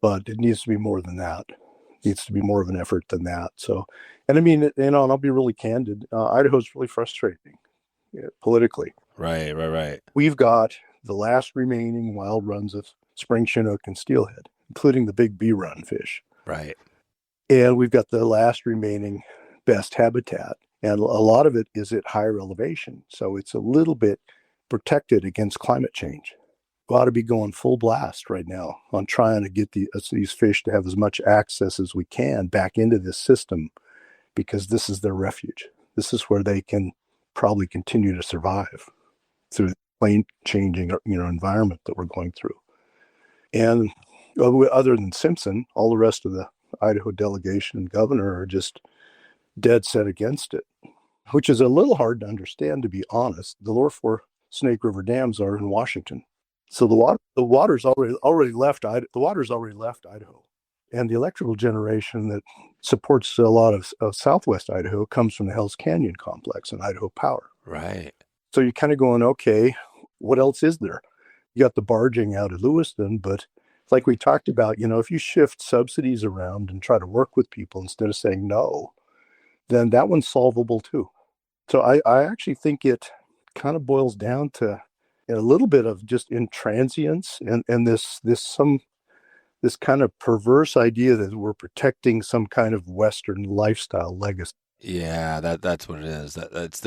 But it needs to be more than that. It needs to be more of an effort than that. So, and I mean, and I'll be really candid. Idaho's really frustrating politically. Right. We've got the last remaining wild runs of spring chinook and steelhead, including the big bee run fish. Right. And we've got the last remaining best habitat. And a lot of it is at higher elevation. So it's a little bit protected against climate change. We ought to be going full blast right now on trying to get these fish to have as much access as we can back into this system, because this is their refuge. This is where they can probably continue to survive through the plane changing environment that we're going through. And other than Simpson, all the rest of the Idaho delegation and governor are just dead set against it, which is a little hard to understand, to be honest. The lower four Snake River dams are in Washington, so the water's already left. The water's already left Idaho, and the electrical generation that supports a lot of Southwest Idaho comes from the Hells Canyon complex and Idaho Power. Right. So you're kind of going, okay, what else is there? You got the barging out of Lewiston, but like we talked about, if you shift subsidies around and try to work with people instead of saying no, then that one's solvable too. So I actually think it kind of boils down to a little bit of just intransience and this kind of perverse idea that we're protecting some kind of Western lifestyle legacy. Yeah, that's what it is. That's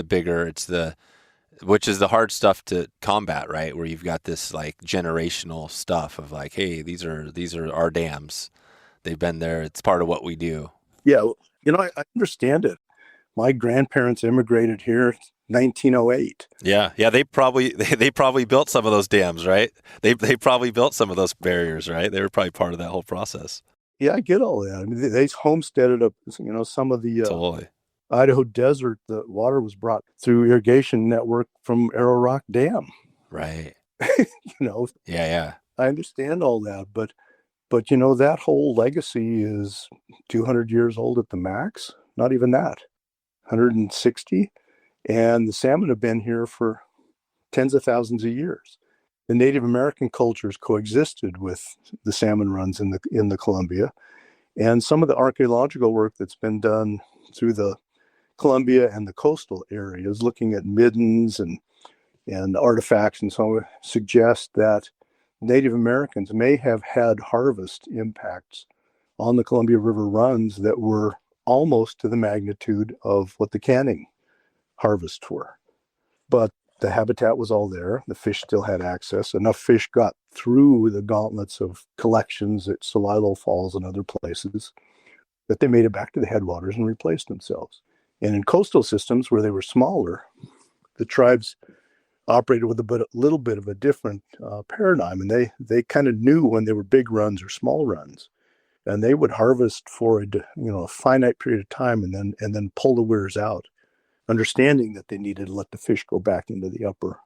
which is the hard stuff to combat, right? Where you've got this like generational stuff of like, hey, these are our dams. They've been there. It's part of what we do. Yeah, I understand it. My grandparents immigrated here 1908. Yeah. They probably built some of those dams, right? They probably built some of those barriers, right? They were probably part of that whole process. Yeah, I get all that. I mean, they homesteaded up, some of the Totally. Idaho desert. The water was brought through irrigation network from Arrow Rock Dam. Right. Yeah. I understand all that, but that whole legacy is 200 years old at the max. Not even that. 160. And the salmon have been here for tens of thousands of years. The Native American cultures coexisted with the salmon runs in the Columbia, and some of the archaeological work that's been done through the Columbia and the coastal areas, looking at middens and artifacts and so on, suggest that Native Americans may have had harvest impacts on the Columbia River runs that were almost to the magnitude of what the Canning harvest were. But the habitat was all there. The fish still had access. Enough fish got through the gauntlets of collections at Celilo Falls and other places that they made it back to the headwaters and replaced themselves. And in coastal systems where they were smaller, the tribes operated with a little bit of a different paradigm, and they kind of knew when they were big runs or small runs, and they would harvest for a finite period of time and then pull the weirs out, understanding that they needed to let the fish go back into the upper.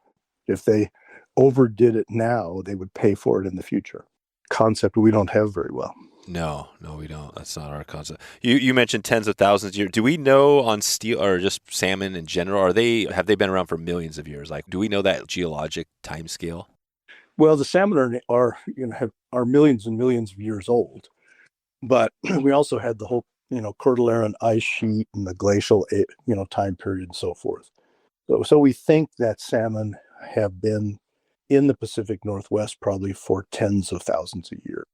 If they overdid it now, they would pay for it in the future. Concept we don't have very well. No, we don't. That's not our concept. You mentioned tens of thousands of years. Do we know on steel or just salmon in general? Have they been around for millions of years? Like, do we know that geologic time scale? Well, the salmon are millions and millions of years old, but we also had the whole Cordilleran ice sheet and the glacial time period and so forth. So we think that salmon have been in the Pacific Northwest probably for tens of thousands of years.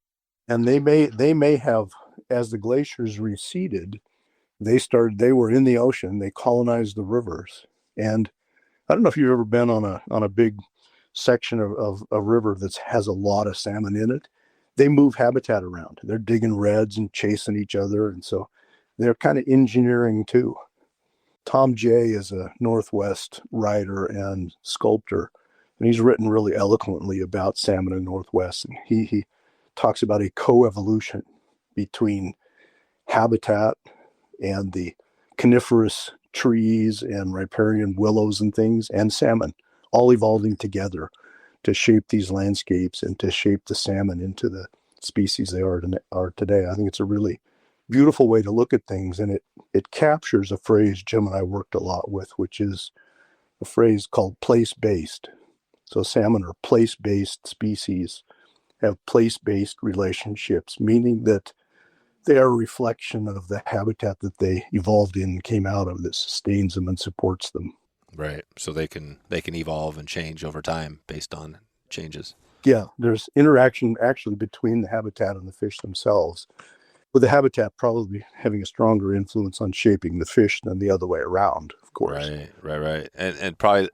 And they may have, as the glaciers receded, they were in the ocean, they colonized the rivers. And I don't know if you've ever been on a big section of a river that has a lot of salmon in it. They move habitat around. They're digging redds and chasing each other. And so they're kind of engineering too. Tom Jay is a Northwest writer and sculptor, and he's written really eloquently about salmon in Northwest. And he talks about a coevolution between habitat and the coniferous trees and riparian willows and things, and salmon, all evolving together to shape these landscapes and to shape the salmon into the species they are today. I think it's a really beautiful way to look at things, and it captures a phrase Jim and I worked a lot with, which is a phrase called place-based. So salmon are place-based species, have place-based relationships, meaning that they are a reflection of the habitat that they evolved in and came out of that sustains them and supports them. Right. So they can evolve and change over time based on changes. Yeah, there's interaction actually between the habitat and the fish themselves, with the habitat probably having a stronger influence on shaping the fish than the other way around, of course. Right. And probably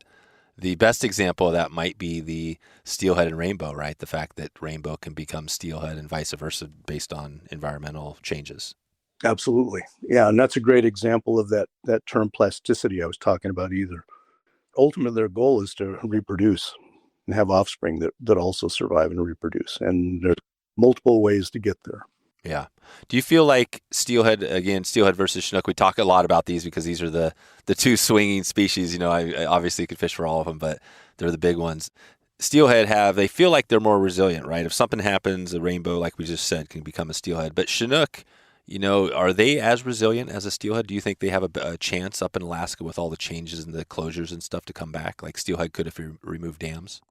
the best example of that might be the steelhead and rainbow, right? The fact that rainbow can become steelhead and vice versa based on environmental changes. Absolutely. Yeah, and that's a great example of that term plasticity I was talking about either. Ultimately, their goal is to reproduce and have offspring that also survive and reproduce. And there's multiple ways to get there. Yeah. Do you feel like steelhead versus Chinook, we talk a lot about these because these are the two swinging species. I obviously could fish for all of them, but they're the big ones. Steelhead they feel like they're more resilient, right? If something happens, a rainbow, like we just said, can become a steelhead. But Chinook, are they as resilient as a steelhead? Do you think they have a chance up in Alaska with all the changes and the closures and stuff to come back, like steelhead could if you remove dams?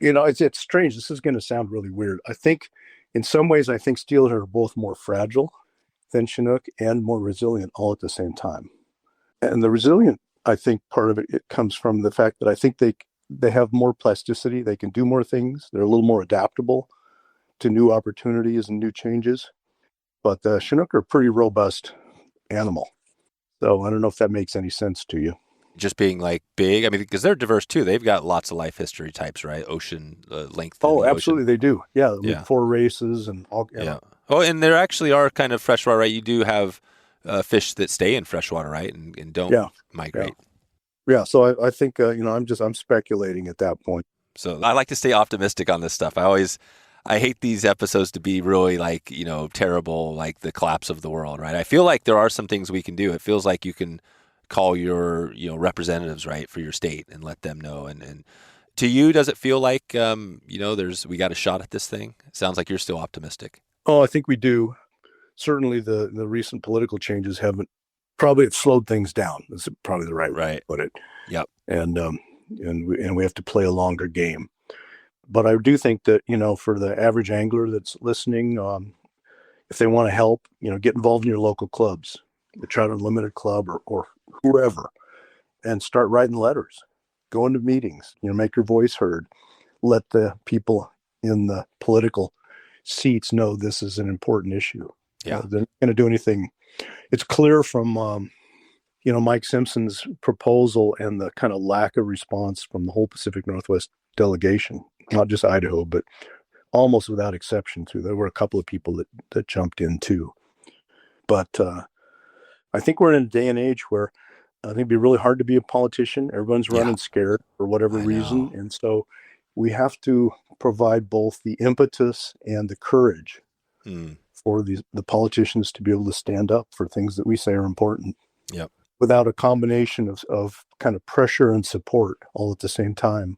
It's strange. This is going to sound really weird. I think in some ways, steelhead are both more fragile than Chinook and more resilient all at the same time. And the resilient, I think part of it comes from the fact that I think they have more plasticity. They can do more things. They're a little more adaptable to new opportunities and new changes. But the Chinook are a pretty robust animal. So I don't know if that makes any sense to you. Just being like big, because they're diverse too. They've got lots of life history types, right? Ocean length. Oh, absolutely, they do. Yeah, yeah. 4 races and all. Yeah. Oh, and there actually are kind of freshwater, right? You do have fish that stay in freshwater, right, and don't migrate. Yeah. So I think I'm speculating at that point. So I like to stay optimistic on this stuff. I hate these episodes to be really like terrible, like the collapse of the world, right? I feel like there are some things we can do. It feels like you can call your representatives, right, for your state and let them know. And to you, does it feel like we got a shot at this thing? It sounds like you're still optimistic. Oh, I think we do. Certainly the recent political changes it's slowed things down. That's probably the right way to put it. Yep. And we have to play a longer game. But I do think that, for the average angler that's listening, if they want to help, get involved in your local clubs, the Trout Unlimited Club or whoever, and start writing letters, go into meetings, make your voice heard, let the people in the political seats know this is an important issue. Yeah. They're not going to do anything. It's clear from, Mike Simpson's proposal and the kind of lack of response from the whole Pacific Northwest delegation, not just Idaho, but almost without exception too. There were a couple of people that jumped in too. But I think we're in a day and age where I think it'd be really hard to be a politician. Everyone's running scared for whatever reason. And so we have to provide both the impetus and the courage for the politicians to be able to stand up for things that we say are important. Yep. Without a combination of kind of pressure and support all at the same time,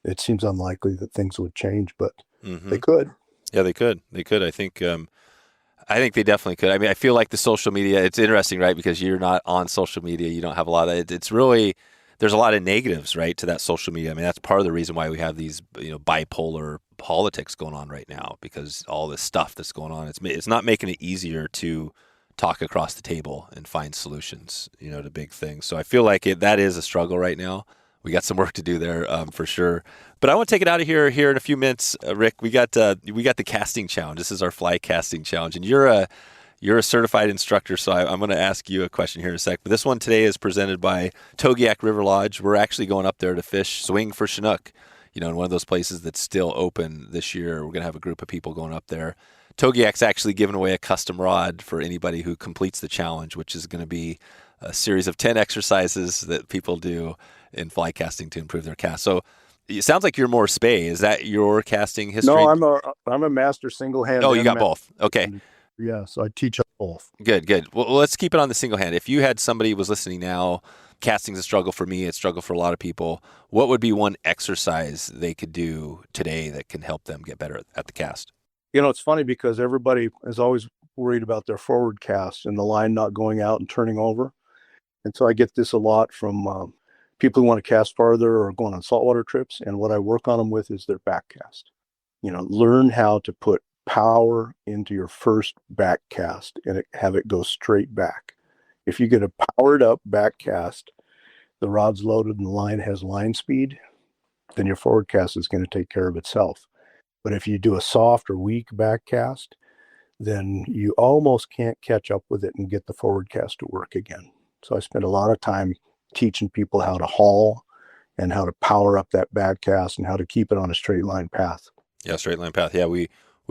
it seems unlikely that things would change, but they could. Yeah, they could. I think they definitely could. I feel like the social media, it's interesting, right? Because you're not on social media. You don't have a lot of it. It's really, there's a lot of negatives, right, to that social media. That's part of the reason why we have these, bipolar politics going on right now, because all this stuff that's going on, it's not making it easier to talk across the table and find solutions, to big things. So I feel like that is a struggle right now. We got some work to do there for sure. But I want to take it out of here in a few minutes, Rick. We got the casting challenge. This is our fly casting challenge, and you're a certified instructor. So I'm going to ask you a question here in a sec. But this one today is presented by Togiak River Lodge. We're actually going up there to swing for Chinook. In one of those places that's still open this year. We're going to have a group of people going up there. Togiak's actually giving away a custom rod for anybody who completes the challenge, which is going to be a series of 10 exercises that people do in fly casting to improve their cast. So it sounds like you're more spay. Is that your casting history? No, I'm a master single hand. Oh, you got both. Okay. Yeah, so I teach both. Good. Well, let's keep it on the single hand. If you had somebody who was listening now casting's a struggle for me. It's a struggle for a lot of people. What would be one exercise they could do today that can help them get better at the cast? It's funny because everybody is always worried about their forward cast and the line not going out and turning over. And so I get this a lot from people who want to cast farther or going on saltwater trips. And what I work on them with is their back cast. Learn how to put power into your first back cast and have it go straight back. If you get a powered up back cast, the rod's loaded and the line has line speed, then your forward cast is going to take care of itself. But if you do a soft or weak back cast, then you almost can't catch up with it and get the forward cast to work again. So I spend a lot of time teaching people how to haul and how to power up that back cast and how to keep it on a straight line path. Yeah, straight line path. Yeah, we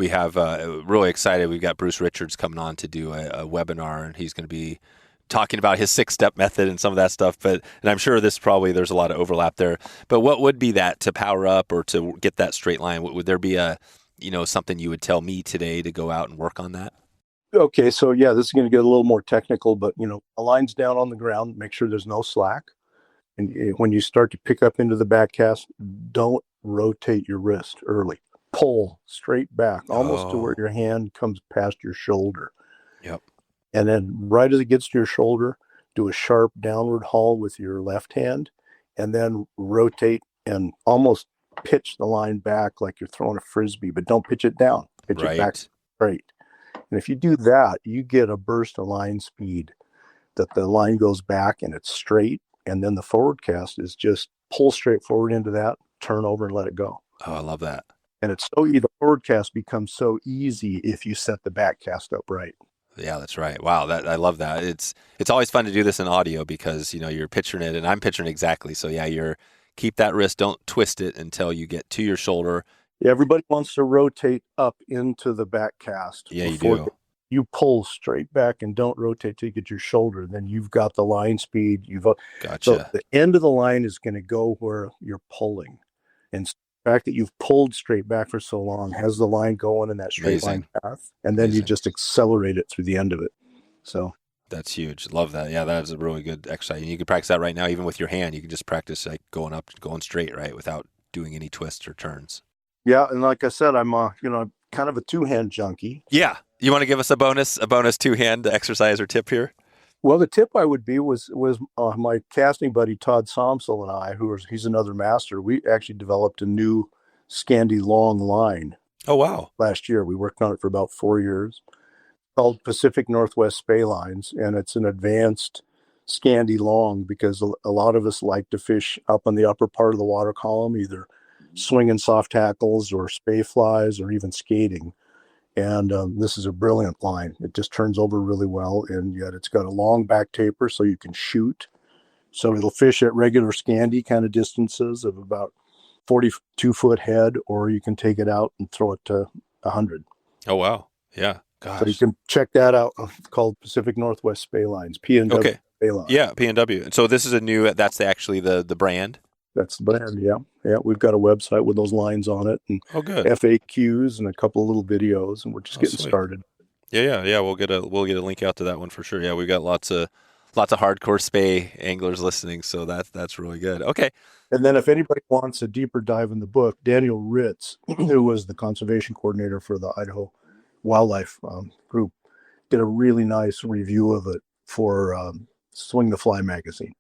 have really excited. We've got Bruce Richards coming on to do a webinar, and he's going to be talking about his 6-step method and some of that stuff. And I'm sure there's a lot of overlap there. But what would be that to power up or to get that straight line? Would there be something you would tell me today to go out and work on that? Okay, so yeah, this is going to get a little more technical, but a line's down on the ground, make sure there's no slack. And when you start to pick up into the back cast, don't rotate your wrist early. Pull straight back, almost to where your hand comes past your shoulder. Yep. And then right as it gets to your shoulder, do a sharp downward haul with your left hand, and then rotate and almost pitch the line back like you're throwing a Frisbee, but don't pitch it down. Pitch it back straight. And if you do that, you get a burst of line speed that the line goes back and it's straight. And then the forward cast is just pull straight forward into that, turn over and let it go. Oh, I love that. And the forward cast becomes so easy if you set the back cast up right. Yeah, that's right. Wow, I love that. It's always fun to do this in audio because you're picturing it and I'm picturing it exactly. So yeah, keep that wrist, don't twist it until you get to your shoulder. Yeah, everybody wants to rotate up into the back cast. Yeah, you do. You pull straight back and don't rotate till you get your shoulder. Then you've got the line speed. Gotcha. So the end of the line is going to go where you're pulling. And the fact that you've pulled straight back for so long has the line going in that straight line path. And then you just accelerate it through the end of it. So that's huge. Love that. Yeah, that is a really good exercise. And you can practice that right now, even with your hand. You can just practice like going up, going straight, right, without doing any twists or turns. Yeah, and like I said, I'm kind of a two-hand junkie. Yeah. You want to give us a bonus two-hand exercise or tip here? Well, the tip I would be was my casting buddy Todd Somsel and I, he's another master. We actually developed a new Scandi long line. Oh wow! Last year, we worked on it for about 4 years. Called Pacific Northwest Spey Lines, and it's an advanced Scandi long because a lot of us like to fish up on the upper part of the water column, either swinging soft tackles or spey flies or even skating. And this is a brilliant line. It just turns over really well, and yet it's got a long back taper so you can shoot. So it'll fish at regular Scandi kind of distances of about 42-foot head, or you can take it out and throw it to 100. Oh, wow. Yeah. Gosh. So you can check that out. It's called Pacific Northwest Spey Lines, P&W Spey Line. Yeah, P&W. And so this is that's actually the brand? That's the brand, yeah. Yeah, we've got a website with those lines on it and good. FAQs and a couple of little videos, and we're just getting started. Yeah. We'll get a link out to that one for sure. Yeah, we've got lots of hardcore spey anglers listening, so that's really good. Okay. And then if anybody wants a deeper dive in the book, Daniel Ritz, who was the conservation coordinator for the Idaho Wildlife Group, did a really nice review of it for Swing the Fly magazine.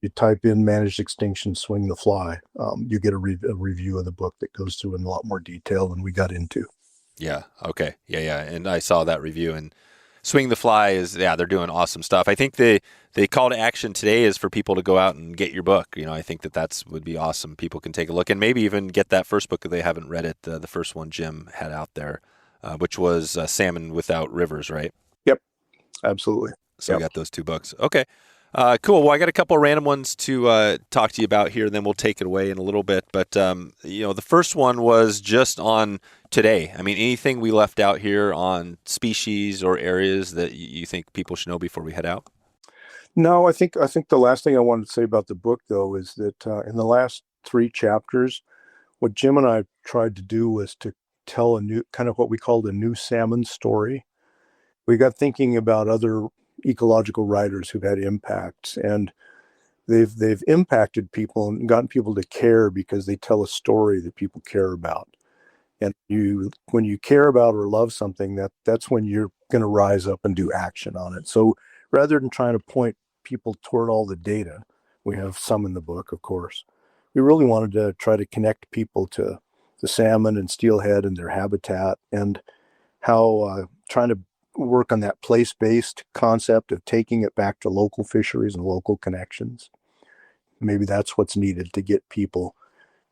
You type in Managed Extinction, Swing the Fly, you get a review of the book that goes through in a lot more detail than we got into. Yeah. Okay. Yeah. And I saw that review, and Swing the Fly they're doing awesome stuff. I think the call to action today is for people to go out and get your book. I think that would be awesome. People can take a look and maybe even get that first book if they haven't read it. The first one Jim had out there, which was Salmon Without Rivers, right? Yep. Absolutely. So we got those two books. Okay. Cool. Well, I got a couple of random ones to talk to you about here, and then we'll take it away in a little bit. But, the first one was just on today. I mean, anything we left out here on species or areas that you think people should know before we head out? No, I think the last thing I wanted to say about the book, though, is that in the last 3 chapters, what Jim and I tried to do was to tell a new kind of what we called a new salmon story. We got thinking about other ecological writers who've had impacts, and they've impacted people and gotten people to care because they tell a story that people care about. And when you care about or love something, that's when you're going to rise up and do action on it. So rather than trying to point people toward all the data, we have some in the book, of course. We really wanted to try to connect people to the salmon and steelhead and their habitat, and how trying to work on that place-based concept of taking it back to local fisheries and local connections. Maybe that's what's needed to get people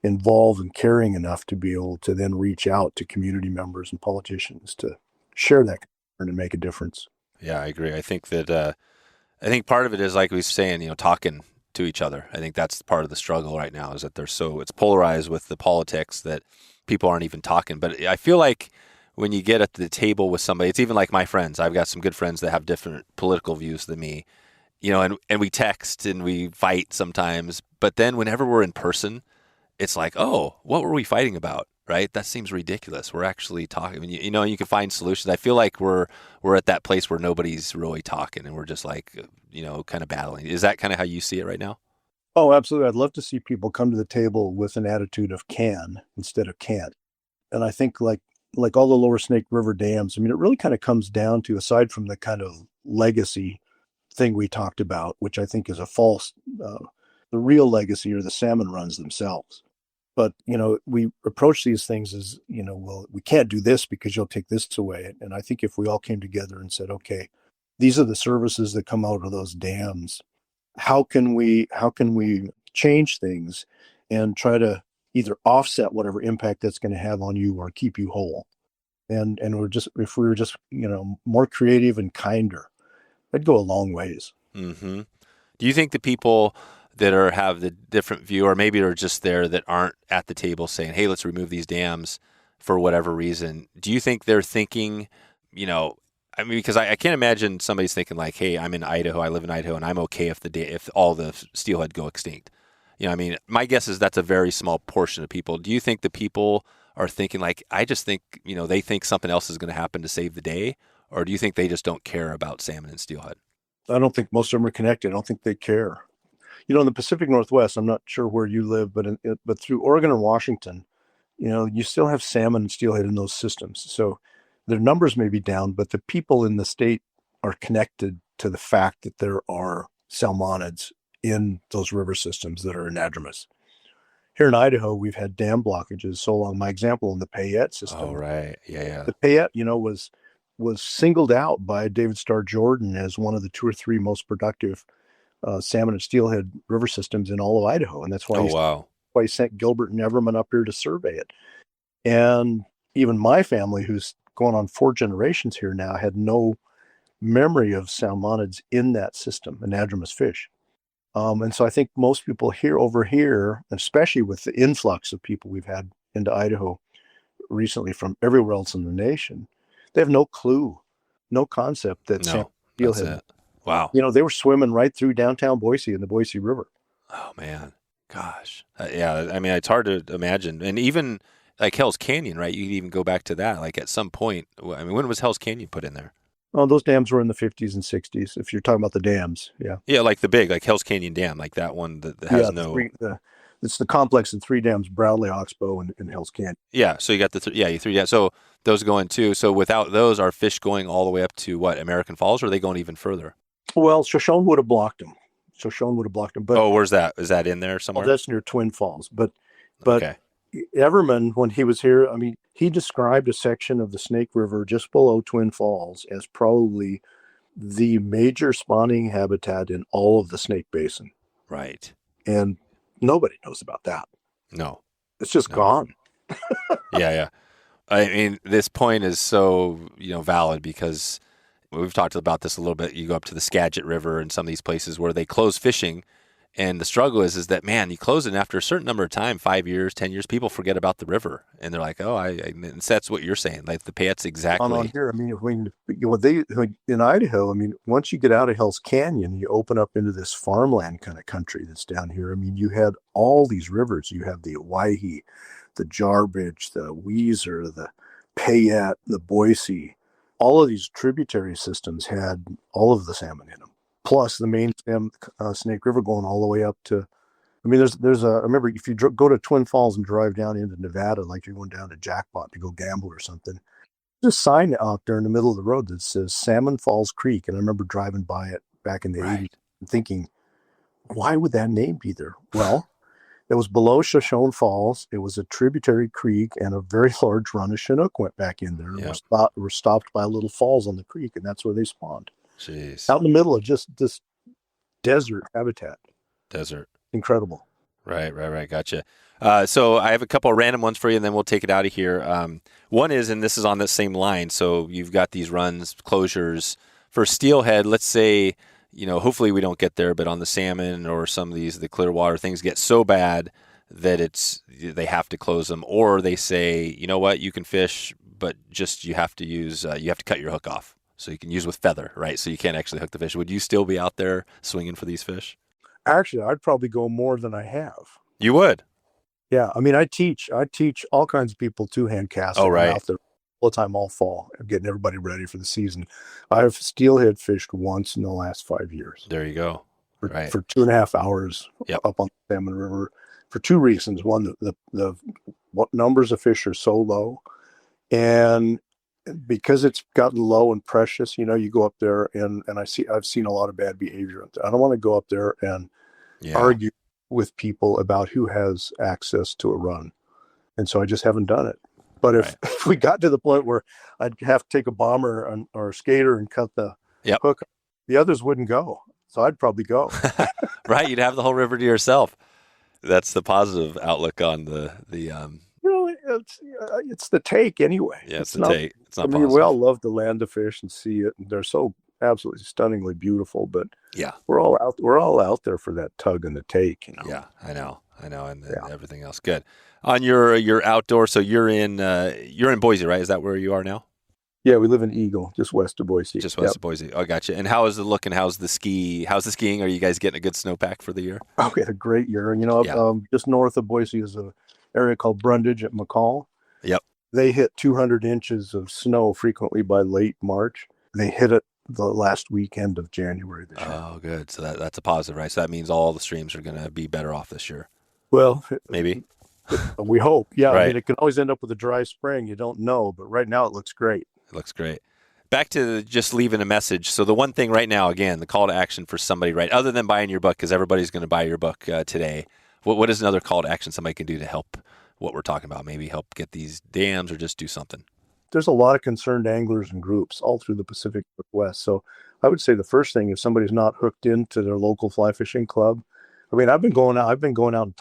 involved and caring enough to be able to then reach out to community members and politicians to share that concern and make a difference. Yeah, I agree. I think that I think part of it is like we were saying, talking to each other. I think that's part of the struggle right now is that it's polarized with the politics that people aren't even talking. But I feel like when you get at the table with somebody, it's even like my friends. I've got some good friends that have different political views than me, and we text and we fight sometimes. But then whenever we're in person, it's like, oh, what were we fighting about? Right? That seems ridiculous. We're actually talking. I mean, you can find solutions. I feel like we're at that place where nobody's really talking, and we're just like, kind of battling. Is that kind of how you see it right now? Oh, absolutely. I'd love to see people come to the table with an attitude of can instead of can't. And I think like all the Lower Snake River dams, I mean, it really kind of comes down to, aside from the kind of legacy thing we talked about, which I think is a false, the real legacy are the salmon runs themselves. But, we approach these things as, well, we can't do this because you'll take this away. And I think if we all came together and said, okay, these are the services that come out of those dams, how can we change things and try to either offset whatever impact that's going to have on you or keep you whole? And if we were just, more creative and kinder, that'd go a long ways. Mm-hmm. Do you think the people that have the different view, or maybe are just there that aren't at the table saying, hey, let's remove these dams for whatever reason, do you think they're thinking, I mean, because I can't imagine somebody's thinking like, hey, I'm in Idaho, I live in Idaho, and I'm okay if all the steelhead go extinct. I mean, my guess is that's a very small portion of people. Do you think the people are thinking like, I just think, they think something else is going to happen to save the day? Or do you think they just don't care about salmon and steelhead? I don't think most of them are connected. I don't think they care. In the Pacific Northwest, I'm not sure where you live, but through Oregon and Washington, you still have salmon and steelhead in those systems. So their numbers may be down, but the people in the state are connected to the fact that there are salmonids in those river systems that are anadromous. Here in Idaho, we've had dam blockages so long. My example in the Payette system. Oh, right. Yeah. The Payette, was singled out by David Starr Jordan as one of the 2 or 3 most productive salmon and steelhead river systems in all of Idaho. And that's why why he sent Gilbert and Everman up here to survey it. And even my family, who's going on 4 generations here now, had no memory of salmonids in that system, anadromous fish. And so I think most people over here, especially with the influx of people we've had into Idaho recently from everywhere else in the nation, they have no clue, no concept that salmon and steelhead. Wow. They were swimming right through downtown Boise in the Boise River. Oh, man. Gosh. Yeah. I mean, it's hard to imagine. And even like Hell's Canyon, right? You can even go back to that. Like at some point, I mean, when was Hell's Canyon put in there? Oh, those dams were in the 50s and 60s, if you're talking about the dams. Yeah. Yeah, like the big, like Hell's Canyon Dam, like that one that has it's the complex of 3 dams, Bradley, Oxbow, and Hell's Canyon. Yeah, so you got you 3 dams. So those go in too. So without those, are fish going all the way up to what, American Falls, or are they going even further? Well, Shoshone would have blocked them. But where's that? Is that in there somewhere? Oh, that's near Twin Falls. But okay. Everman, when he was here, I mean, he described a section of the Snake River just below Twin Falls as probably the major spawning habitat in all of the Snake Basin. Right. And nobody knows about that. No. It's just gone. Yeah. I mean, this point is so, valid because we've talked about this a little bit. You go up to the Skagit River and some of these places where they close fishing. And the struggle is that, man, you close it, and after a certain number of time, 5 years, 10 years, people forget about the river. And they're like, oh, and that's what you're saying. Like the Payette's exactly. On here, I mean, in Idaho, I mean, once you get out of Hell's Canyon, you open up into this farmland kind of country that's down here. I mean, you had all these rivers. You have the Owyhee, the Jarbidge, the Weiser, the Payette, the Boise. All of these tributary systems had all of the salmon in them. plus the main stem Snake River going all the way up to. I mean, I remember if you go to Twin Falls and drive down into Nevada, like you're going down to Jackpot to go gamble or something, there's a sign out there in the middle of the road that says Salmon Falls Creek. And I remember driving by it back in the 80s and thinking, why would that name be there? Well, it was below Shoshone Falls. It was a tributary creek, and a very large run of Chinook went back in there. Yep. Were stopped by little falls on the creek, and that's where they spawned. Jeez. Out in the middle of just this desert habitat. Desert. Incredible. Right. Gotcha. So I have a couple of random ones for you, and then we'll take it out of here. One is, and this is on the same line, so you've got these runs, closures. For Steelhead, let's say, hopefully we don't get there, but on the salmon or some of the clear water, things get so bad that they have to close them, or they say, you know what, you can fish, but just you have to cut your hook off. So you can use with feather, right? So you can't actually hook the fish. Would you still be out there swinging for these fish? Actually, I'd probably go more than I have. You would? Yeah. I mean, I teach all kinds of people two-hand casting. Oh, right. I'm out there all the time, all fall, getting everybody ready for the season. I've steelhead fished once in the last 5 years. There you go. For Right. 2.5 hours Yep. up on the Salmon River for two reasons. One, the what numbers of fish are so low, and because it's gotten low and precious, you go up there and I've seen a lot of bad behavior up there. I don't want to go up there and argue with people about who has access to a run. And so I just haven't done it. But if we got to the point where I'd have to take a bomber or a skater and cut the hook, the others wouldn't go. So I'd probably go. Right. You'd have the whole river to yourself. That's the positive outlook on the it's the take anyway. Yeah, it's the take. It's not positive. We all love to land the fish and see it, and they're so absolutely stunningly beautiful. But we're all out there for that tug and the take. Yeah, I know, and everything else. Good. On your outdoor, so you're in Boise, right? Is that where you are now? Yeah, we live in Eagle, just west of Boise. Just west of Boise. Oh, gotcha. And how is it looking? How's the skiing? Are you guys getting a good snowpack for the year? Oh, we had a great year. Just north of Boise is an area called Brundage at McCall. Yep. They hit 200 inches of snow frequently by late March. They hit it the last weekend of January this year. Oh, good. So that's a positive, right? So that means all the streams are going to be better off this year. Well, maybe. We hope. Yeah. Right. I mean, it can always end up with a dry spring. You don't know. But right now it looks great. It looks great. Back to just leaving a message. So the one thing right now, again, the call to action for somebody, right, other than buying your book, because everybody's going to buy your book today, what is another call to action somebody can do to help what we're talking about? Maybe help get these dams or just do something. There's a lot of concerned anglers and groups all through the Pacific Northwest. So I would say the first thing, if somebody's not hooked into their local fly fishing club, I mean, I've been going out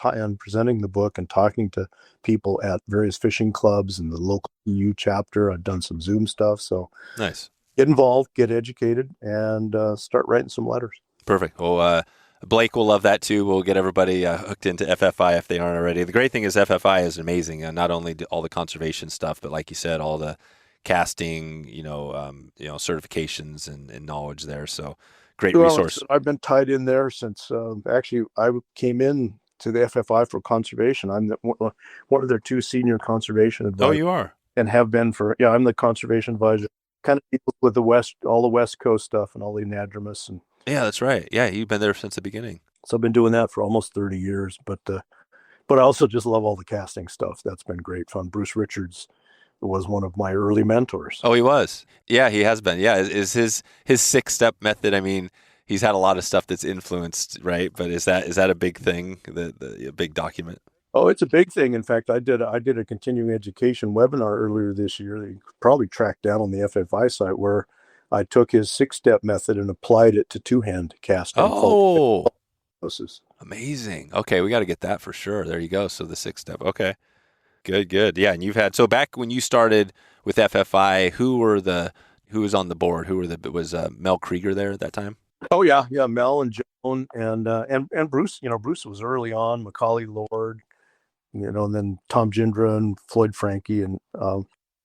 and presenting the book and talking to people at various fishing clubs and the local EU chapter. I've done some Zoom stuff. So nice. Get involved, get educated, and start writing some letters. Perfect. Well, Blake will love that too. We'll get everybody hooked into FFI if they aren't already. The great thing is FFI is amazing. Not only all the conservation stuff, but like you said, all the casting, certifications and knowledge there. So great resource. I've been tied in there since actually I came in to the FFI for conservation. I'm one of their two senior conservation advisors. Oh, you are? And have been I'm the conservation advisor. Kind of deals with all the West Coast stuff and all the anadromous. And yeah, that's right. Yeah, you've been there since the beginning. So I've been doing that for almost 30 years. But I also just love all the casting stuff. That's been great fun. Bruce Richards was one of my early mentors. Oh, he was? Yeah, he has been. Yeah, is his 6-step method, I mean, he's had a lot of stuff that's influenced, right? But is that a big thing, the big document? Oh, it's a big thing. In fact, I did a continuing education webinar earlier this year that you could probably track down on the FFI site, where I took his 6-step method and applied it to two-hand casting. Oh, amazing. Okay, we got to get that for sure. There you go. So the 6-step. Okay, good. Yeah, and you've had, so back when you started with FFI, who was on the board? Was Mel Krieger there at that time? Oh yeah, Mel and Joan and Bruce. Bruce was early on. Macaulay Lord. And then Tom Gindra and Floyd Frankie, and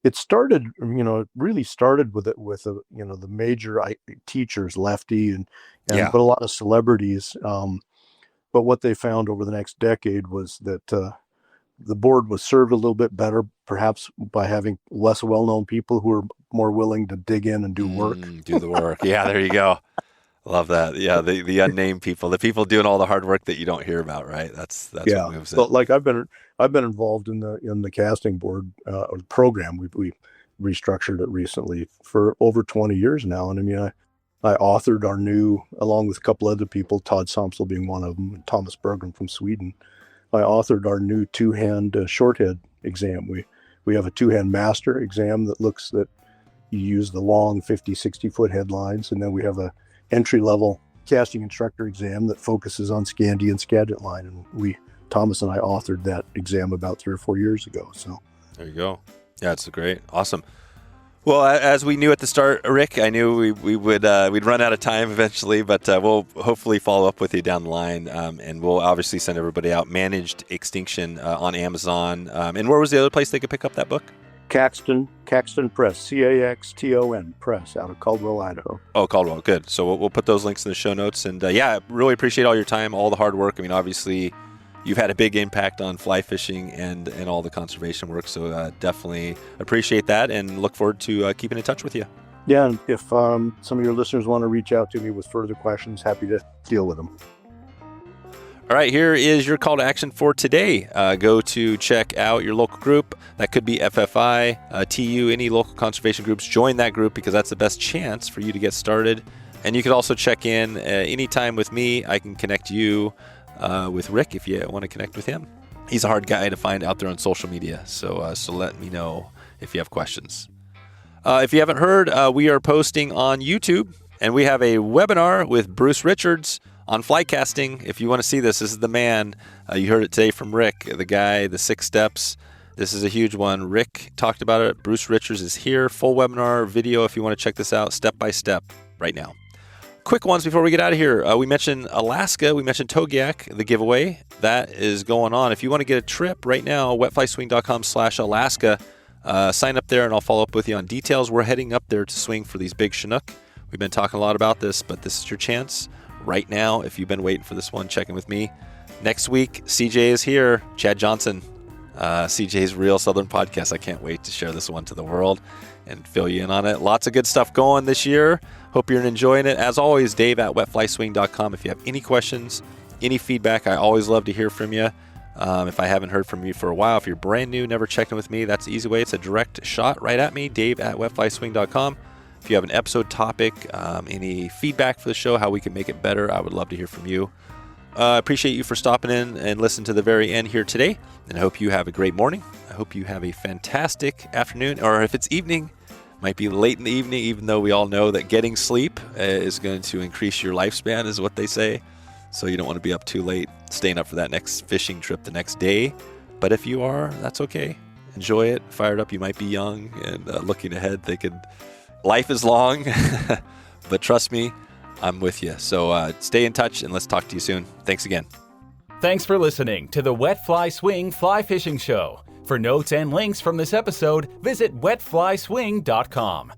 it started. It really started with the major teachers, Lefty, but a lot of celebrities. But what they found over the next decade was that the board was served a little bit better, perhaps by having less well-known people who were more willing to dig in and do work. Do the work. Yeah, there you go. Love that. Yeah, the unnamed people, the people doing all the hard work that you don't hear about, right? That's what moves it. But like I've been involved in the casting board or the program. We restructured it recently for over 20 years now, and I mean I authored our new, along with a couple other people, Todd Somsel being one of them, and Thomas Bergman from Sweden. I authored our new two-hand shorthead exam. We have a two-hand master exam that you use the long 50, 60-foot headlines, and then we have a entry-level casting instructor exam that focuses on Scandi and Skagit line. And Thomas and I authored that exam about 3 or 4 years ago. So there you go. Yeah, it's great. Awesome. Well, as we knew at the start, Rick, I knew we'd run out of time eventually, but we'll hopefully follow up with you down the line, and we'll obviously send everybody out Managed Extinction on Amazon. And where was the other place they could pick up that book? Caxton Press, CAXTON Press, out of Caldwell, Idaho. Oh, Caldwell, good. So we'll put those links in the show notes. And yeah, really appreciate all your time, all the hard work. I mean, obviously, you've had a big impact on fly fishing and all the conservation work. So definitely appreciate that and look forward to keeping in touch with you. Yeah, and if some of your listeners want to reach out to me with further questions, happy to deal with them. All right, here is your call to action for today. Go to check out your local group. That could be FFI, TU, any local conservation groups. Join that group because that's the best chance for you to get started. And you could also check in anytime with me. I can connect you with Rick if you want to connect with him. He's a hard guy to find out there on social media, so let me know if you have questions. If you haven't heard, we are posting on YouTube, and we have a webinar with Bruce Richards on fly casting. If you want to see this is the man. You heard it today from Rick, the guy, the 6 steps. This is a huge one. Rick talked about it. Bruce Richards is here. Full webinar video if you want to check this out step by step right now. Quick ones before we get out of here. We mentioned Alaska. We mentioned Togiak, the giveaway. That is going on. If you want to get a trip right now, wetflyswing.com/Alaska. Sign up there and I'll follow up with you on details. We're heading up there to swing for these big Chinook. We've been talking a lot about this, but this is your chance right now. If you've been waiting for this one, check in with me. Next week, CJ is here. Chad Johnson, CJ's Real Southern Podcast. I can't wait to share this one to the world and fill you in on it. Lots of good stuff going this year. Hope you're enjoying it. As always, Dave at wetflyswing.com. If you have any questions, any feedback, I always love to hear from you. If I haven't heard from you for a while, if you're brand new, never checked in with me, that's the easy way. It's a direct shot right at me, Dave at wetflyswing.com. If you have an episode topic, any feedback for the show, how we can make it better, I would love to hear from you. Appreciate you for stopping in and listening to the very end here today. And I hope you have a great morning. I hope you have a fantastic afternoon, or if it's evening, might be late in the evening, even though we all know that getting sleep is going to increase your lifespan, is what they say. So you don't want to be up too late, staying up for that next fishing trip the next day. But if you are, that's okay. Enjoy it. Fired up. You might be young and looking ahead, thinking life is long. But trust me, I'm with you. So stay in touch and let's talk to you soon. Thanks again. Thanks for listening to the Wet Fly Swing Fly Fishing Show. For notes and links from this episode, visit wetflyswing.com.